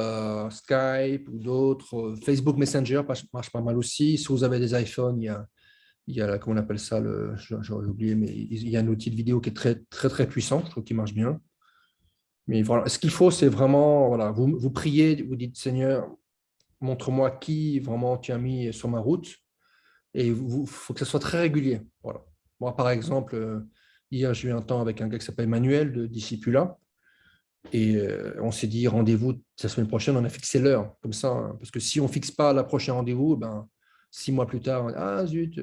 Skype ou d'autres. Facebook Messenger marche pas mal aussi. Si vous avez des iPhones, il y a comment on appelle ça, j'ai oublié, mais il y a un outil de vidéo qui est très, très, très puissant, je trouve qu'il marche bien. Mais voilà, ce qu'il faut, c'est vraiment, voilà, vous priez, vous dites, Seigneur, montre-moi qui vraiment tu as mis sur ma route. Et il faut que ça soit très régulier. Voilà. Moi, par exemple, hier, j'ai eu un temps avec un gars qui s'appelle Emmanuel de Discipula. Et on s'est dit rendez-vous la semaine prochaine, on a fixé l'heure, comme ça, hein, parce que si on ne fixe pas la prochaine rendez-vous, ben, 6 mois plus tard, ah zut.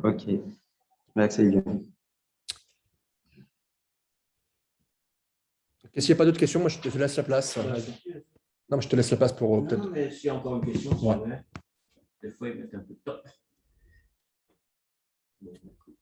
Ok, merci bien. S'il n'y a pas d'autres questions, moi je te laisse la place. Non, mais je te laisse la place pour peut-être. Non, mais s'il y a encore une question, Ouais. vrai. Des fois, ils mettent un peu de temps. Bon, écoute.